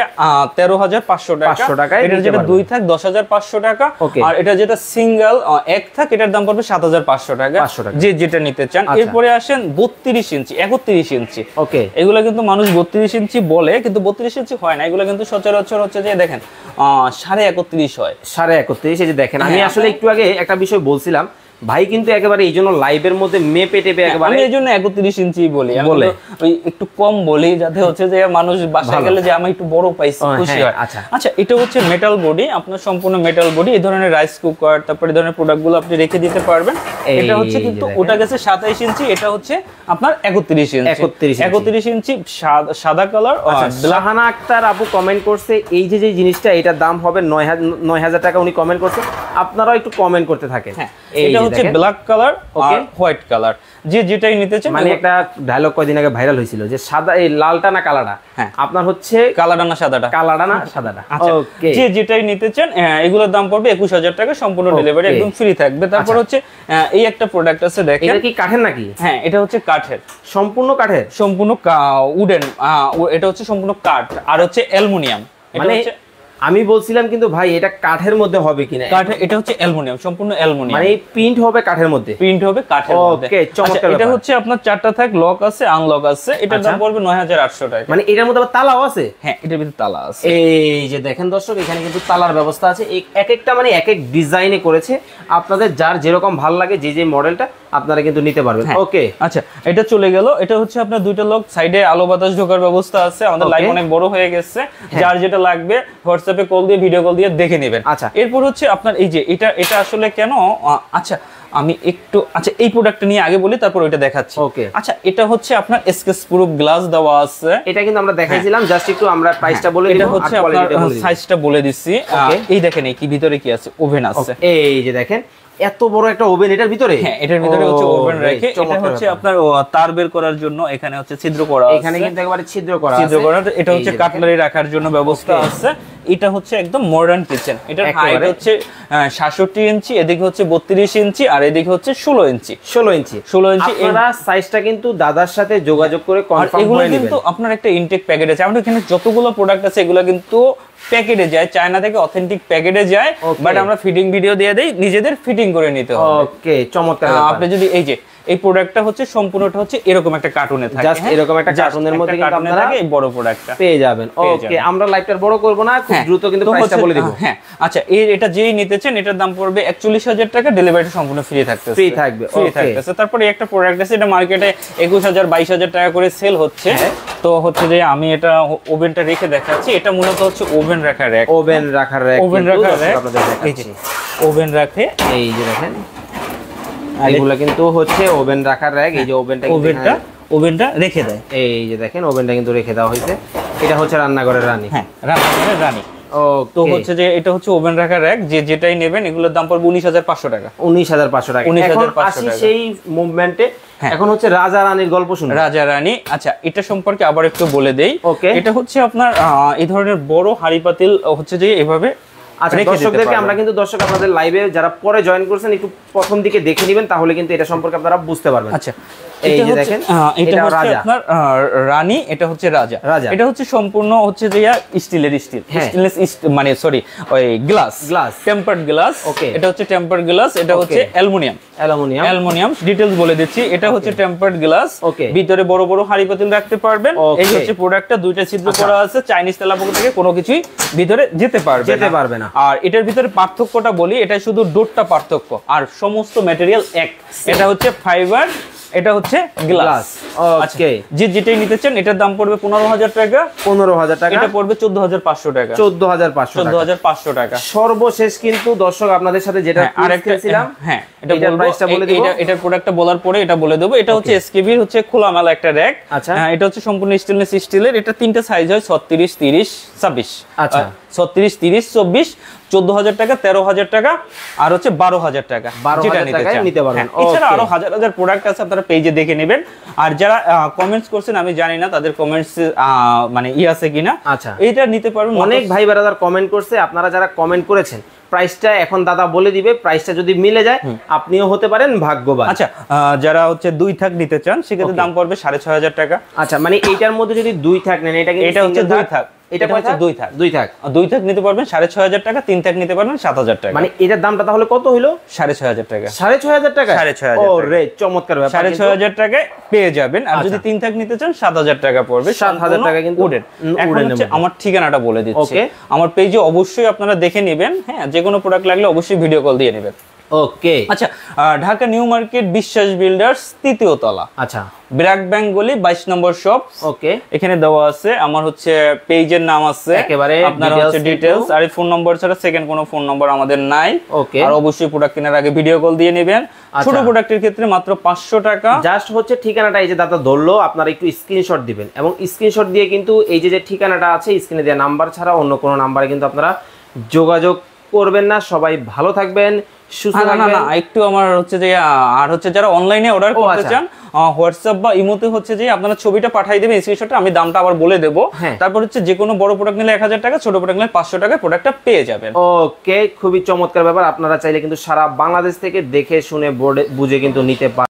13,500 টাকা। এটা যেটা 2 থাক 10,500 টাকা, আর এটা যেটা সিঙ্গেল 1 থাক এটার দাম পড়বে 7,500 টাকা, যে যেটা নিতে চান। এরপরে আসেন 32 ইঞ্চি, 31 ইঞ্চি। ওকে, এগুলা কিন্তু মানুষ 32 ইঞ্চি বলে, কিন্তু 32 ইঞ্চি হয় না, এগুলা কিন্তু সচরাচর হচ্ছে যে দেখেন 31.5 হয়, 31.5। এই যে দেখেন, আমি আসলে একটু আগে একটা বিষয় বলছিলাম, ভাই কিন্তু একেবারে এই জন্য লাইভের মধ্যে মেপে টেপে একেবারে, আমি এই জন্য 31 ইঞ্চি বলি, বলে ওই একটু কম বলি যাতে হচ্ছে যে মানুষ বাসায় গেলে যে আমি একটু বড় পাইছি খুশি হয়। আচ্ছা, এটা হচ্ছে মেটাল বডি, আপনার সম্পূর্ণ মেটাল বডি। এই ধরনের রাইস কুকার, তারপরে এই ধরনের প্রোডাক্টগুলো আপনি রেখে দিতে পারবেন। এটা হচ্ছে কিন্তু ওটা গেছে 27 ইঞ্চি, এটা হচ্ছে আপনার 31 ইঞ্চি। 31 ইঞ্চি সাদা কালার। শাহানা আক্তার আপু কমেন্ট করছে এই যে জিনিসটা, এটার দাম হবে 9,000 টাকা। উনি কমেন্ট করছে, আপনারাও একটু কমেন্ট করতে থাকেন। এটা হচ্ছে ব্ল্যাক কালার আর হোয়াইট কালার, যে যেটাই নিতে চান। মানে একটা ডায়লগ কয়দিন আগে ভাইরাল হয়েছিল যে সাদা, এই লালটা না কালাটা? আপনার হচ্ছে কালাটা না সাদাটা? কালাটা না সাদাটা। ওকে, যে যেটাই নিতে চান এগুলোর দাম পড়বে 21,000 টাকা, সম্পূর্ণ ডেলিভারি একদম ফ্রি থাকবে। তারপর হচ্ছে এই একটা প্রোডাক্ট আছে দেখেন, এটা কি কাঠের নাকি? হ্যাঁ, এটা হচ্ছে কাঠের, সম্পূর্ণ কাঠের, সম্পূর্ণ উডেন। এটা হচ্ছে সম্পূর্ণ কাঠ আর হচ্ছে অ্যালুমিনিয়াম। মানে আমি বলছিলাম কিন্তু ভাই এটা কাঠের মধ্যে হবে কিনা? কাঠের, এটা হচ্ছে অ্যালুমিনিয়াম, সম্পূর্ণ অ্যালুমিনিয়াম। মানে প্রিন্ট হবে কাঠের মধ্যে? প্রিন্ট হবে কাঠের মধ্যে। ওকে, চমৎকার। এটা হচ্ছে আপনার 4টা থাক, লক আছে, আনলক আছে। এটার দাম পড়বে 9,800 টাকা। মানে এটার মধ্যে আবার তালাও আছে? হ্যাঁ, এটার ভিতরে তালা আছে। এই যে দেখেন দর্শক, এখানে কিন্তু তালার ব্যবস্থা আছে। এক একটা মানে এক এক ডিজাইনে করেছে, আপনাদের যার যেরকম ভালো লাগে যে মডেলটা আপনারা কিন্তু নিতে পারবেন। ওকে, আচ্ছা, এটা চলে গেল। এটা হচ্ছে আপনার 2টা লক, সাইডে আলো বাতাস ঢোকার ব্যবস্থা আছে। আমাদের লাইভ অনেক বড় হয়ে গেছে, যার যেটা লাগবে হোয়াটসঅ্যাপে কল দিয়ে, ভিডিও কল দিয়ে দেখে নেবেন। আচ্ছা, এরপর হচ্ছে আপনার এই যে এটা আসলে কেন, আচ্ছা আমি একটু এই প্রোডাক্টটা নিয়ে আগে বলি, তারপর ওইটা দেখাচ্ছি। ওকে, আচ্ছা, এটা হচ্ছে আপনার স্কেচ প্রুফ গ্লাস দেওয়া আছে। এটা কিন্তু আমরা দেখাইছিলাম, জাস্ট একটু আমরা প্রাইসটা বলে দিই। এটা হচ্ছে আপনার সাইজটা বলে দিচ্ছি। এই দেখেন এই কি ভিতরে কি আছে, ওভেন আছে। এই যে দেখেন এত বড় একটা ওভেন এটার ভিতরে। হ্যাঁ, এটার ভিতরে হচ্ছে ওভেন রেখে, এটা হচ্ছে আপনার তার বের করার জন্য এখানে হচ্ছে ছিদ্র করা আছে। এখানে কিন্তু একেবারে ছিদ্র করা আছে। এটা হচ্ছে কাটলারি রাখার জন্য ব্যবস্থা আছে। এটা হচ্ছে একদম মডার্ন কিচেন। এটার হাইট হচ্ছে 67 ইঞ্চি, এদিকে হচ্ছে 32 ইঞ্চি, আর এদিকে হচ্ছে 16 ইঞ্চি। 16 ইঞ্চি। আপনারা সাইজটা কিন্তু দাদার সাথে যোগাযোগ করে কনফার্ম করে নেবেন। কিন্তু আপনার একটা ইনটেক প্যাকেট আছে। আমাদের এখানে যতগুলো প্রোডাক্ট আছে এগুলো কিন্তু প্যাকেটে যায়, চায়না থেকে অথেন্টিক প্যাকেটে যায়, বাট আমরা ফিটিং ভিডিও দিয়ে দেই, নিজেদের ফিটিং করে নিতে হবে। ওকে, চমৎকার। আপনি যদি এই যে এই প্রোডাক্টটা হচ্ছে সম্পূর্ণটা হচ্ছে এরকম একটা কার্টুনে থাকে, জাস্ট এরকম একটা কার্টুনের মধ্যে কিন্তু আপনারা এই বড় প্রোডাক্টটা পেয়ে যাবেন। ওকে, আমরা লাইভটার বড় করব না, খুব দ্রুত কিন্তু প্রাইসটা বলে দিব। হ্যাঁ আচ্ছা, এটা যেই নিতে চান এটার দাম পড়বে 41000 টাকা, ডেলিভারিটা সম্পূর্ণ ফ্রি থাকতেছে, ফ্রি থাকবে। থাকতেছে। তারপরে একটা প্রোডাক্ট আছে, এটা মার্কেটে 21000 22000 টাকা করে সেল হচ্ছে। তো হচ্ছে যে আমি এটা ওভেনটা রেখে দেখাচ্ছি। এটা মূলত হচ্ছে ওভেন রাখার র‍্যাক, ওভেন রাখার র‍্যাক, ওভেন রাখার র‍্যাক আপনাদের দেখাচ্ছি। ওভেন রাখে, এই যে দেখেন এগুলা কিন্তু হচ্ছে ওভেন রাখার র‍্যাক। এই যে ওভেনটা রেখে দেয়, এই যে দেখেন ওভেনটা কিন্তু রেখে দেওয়া হয়েছে। এটা হচ্ছে রান্নাঘরের রানী। হ্যাঁ, রান্নাঘরের রানী। তো হচ্ছে যে এটা হচ্ছে ওভেন রাখার র‍্যাক, যেটাই নেবেন এগুলোর দাম পড়বে 19500 টাকা। 19500 টাকা। এখন আসি সেই মুভমেন্টে, এখন হচ্ছে রাজা রানীর গল্প শুনুন। রাজা রানী, আচ্ছা এটা সম্পর্কে আবার একটু বলে দেই। এটা হচ্ছে আপনার এই ধরনের বড় হাঁড়ি পাতিল হচ্ছে যে এভাবে। আচ্ছা, দর্শকদেরকে আমরা কিন্তু দর্শক আপনাদের লাইভে যারা পরে জয়েন করছেন একটু প্রথম দিকে দেখে নেবেন, তাহলে কিন্তু এটা সম্পর্কে আপনারা বুঝতে পারবেন। আচ্ছা, এই যে দেখেন এটা হচ্ছে আপনার রানী, এটা হচ্ছে রাজা। এটা হচ্ছে সম্পূর্ণ হচ্ছে যে স্টিলেস, মানে সরি ওই গ্লাস, টেম্পারড গ্লাস। এটা হচ্ছে টেম্পারড গ্লাস, এটা হচ্ছে অ্যালুমিনিয়াম। ডিটেইলস বলে দিচ্ছি। এটা হচ্ছে টেম্পারড গ্লাস, ভিতরে বড় বড় হাঁড়ি পাতিল রাখতে পারবেন। এই হচ্ছে প্রোডাক্টটা, দুইটা ছিদ্র করা আছে। চাইনিজ তেলাপোকা থেকে কোনো কিছুই ভিতরে যেতে পারবে না। আর এটার ভিতরে পার্থক্যটা বলি, এটা শুধু ডোরটা পার্থক্য, আর সমস্ত ম্যাটেরিয়াল এক। এটা হচ্ছে ফাইবার, এটা হচ্ছে গ্লাস। ওকে, যেটাই নিতে চান এটার দাম পড়বে 15000 টাকা। 15000 টাকা। এটা পড়বে 14500 টাকা। 14500 টাকা সর্বশেষ। কিন্তু দর্শক আপনাদের সাথে যেটা আরেকটা ছিলাম, হ্যাঁ এটা প্রাইসটা বলে দেব। এটার প্রোডাক্টটা বলার পরে এটা বলে দেব। এটা হচ্ছে এসকেবির হচ্ছে খোলামেলা একটা র‍্যাক। আচ্ছা, এটা হচ্ছে সম্পূর্ণ স্টেনলেস স্টিলের। এটা তিনটা সাইজ হয়, 36 30 26। আচ্ছা, 36 30 24। 14000 টাকা, 13000 টাকা, আর হচ্ছে 12000 টাকা। যেটা নিতে পারবেন। এছাড়া আরো হাজার হাজার প্রোডাক্ট আছে, আপনারা পেজে দেখে নেবেন। আর যারা কমেন্টস করছেন, আমি জানি না তাদের কমেন্টস মানে আছে কিনা। আচ্ছা, এইটা নিতে পারবেন। অনেক ভাই ব্রাদার কমেন্ট করছে, আপনারা যারা কমেন্ট করেছেন প্রাইসটা এখন দাদা বলে দিবে। প্রাইসটা যদি মিলে যায় আপনিও হতে পারেন ভাগ্যবান। আচ্ছা, যারা হচ্ছে 2 থাক নিতে চান সেক্ষেত্রে দাম পড়বে 6500 টাকা। আচ্ছা, মানে এইটার মধ্যে যদি 2 থাক নেন, এটা হচ্ছে 2 থাক, এটা হচ্ছে 2 থাক। 2 থাক নিতে পারবেন 6500 টাকা, 3 থাক নিতে পারবেন 7000 টাকা। মানে এটার দামটা তাহলে কত হইলো? 6500 টাকা। 6500 টাকা। 6500। ওরে চমৎকার ব্যাপার। 6500 টাকায় পেয়ে যাবেন। আর যদি 3 থাক নিতে চান 7000 টাকা পড়বে। 7000 টাকা কিন্তু উডেন। এখন হচ্ছে আমার ঠিকানাটা বলে দিচ্ছি। আমার পেজে অবশ্যই আপনারা দেখে নেবেন। হ্যাঁ, যে কোনো প্রোডাক্ট লাগলে অবশ্যই ভিডিও কল দিয়ে নেবেন। ওকে, আচ্ছা, ঢাকা নিউ মার্কেট বিশ্বাস বিল্ডার্স 3য় তলা। আচ্ছা, ব্র্যাক ব্যাংক গলি 22 নম্বর শপ। ওকে, এখানে দেওয়া আছে। আমার হচ্ছে পেজের নাম আছে, একেবারে আপনার হচ্ছে ডিটেইলস। আর ফোন নম্বর ছাড়া সেকেন্ড কোনো ফোন নম্বর আমাদের নাই। ওকে, আর অবশ্যই প্রোডাক্ট কেনার আগে ভিডিও কল দিয়ে নেবেন। ছোট প্রোডাক্টের ক্ষেত্রে মাত্র 500 টাকা। জাস্ট হচ্ছে ঠিকানাটা এই যে দাদা ধরলো, আপনারা একটু স্ক্রিনশট দিবেন, এবং স্ক্রিনশট দিয়ে কিন্তু এই যে ঠিকানাটা আছে স্ক্রিনে দেওয়া নাম্বার ছাড়া অন্য কোনো নাম্বারে কিন্তু আপনারা যোগাযোগ করবেন না। সবাই ভালো থাকবেন, সুস্থ থাকবেন। না, একটু আমার হচ্ছে যে আর হচ্ছে যারা অনলাইনে অর্ডার করতে চান, হোয়াটসঅ্যাপ বা ইমোতে হচ্ছে যে আপনারা ছবিটা পাঠিয়ে দেবেন, স্ক্রিনশটটা, আমি দামটা আবার বলে দেব। তারপর হচ্ছে যে কোনো বড় প্রোডাক্ট নিলে 1000 টাকা, ছোট প্রোডাক্ট নিলে 500 টাকায় প্রোডাক্টটা পেয়ে যাবেন। ওকে, খুবই চমৎকার ব্যাপার। আপনারা চাইলে কিন্তু সারা বাংলাদেশ থেকে দেখে শুনে বুঝে কিন্তু নিতে পারেন।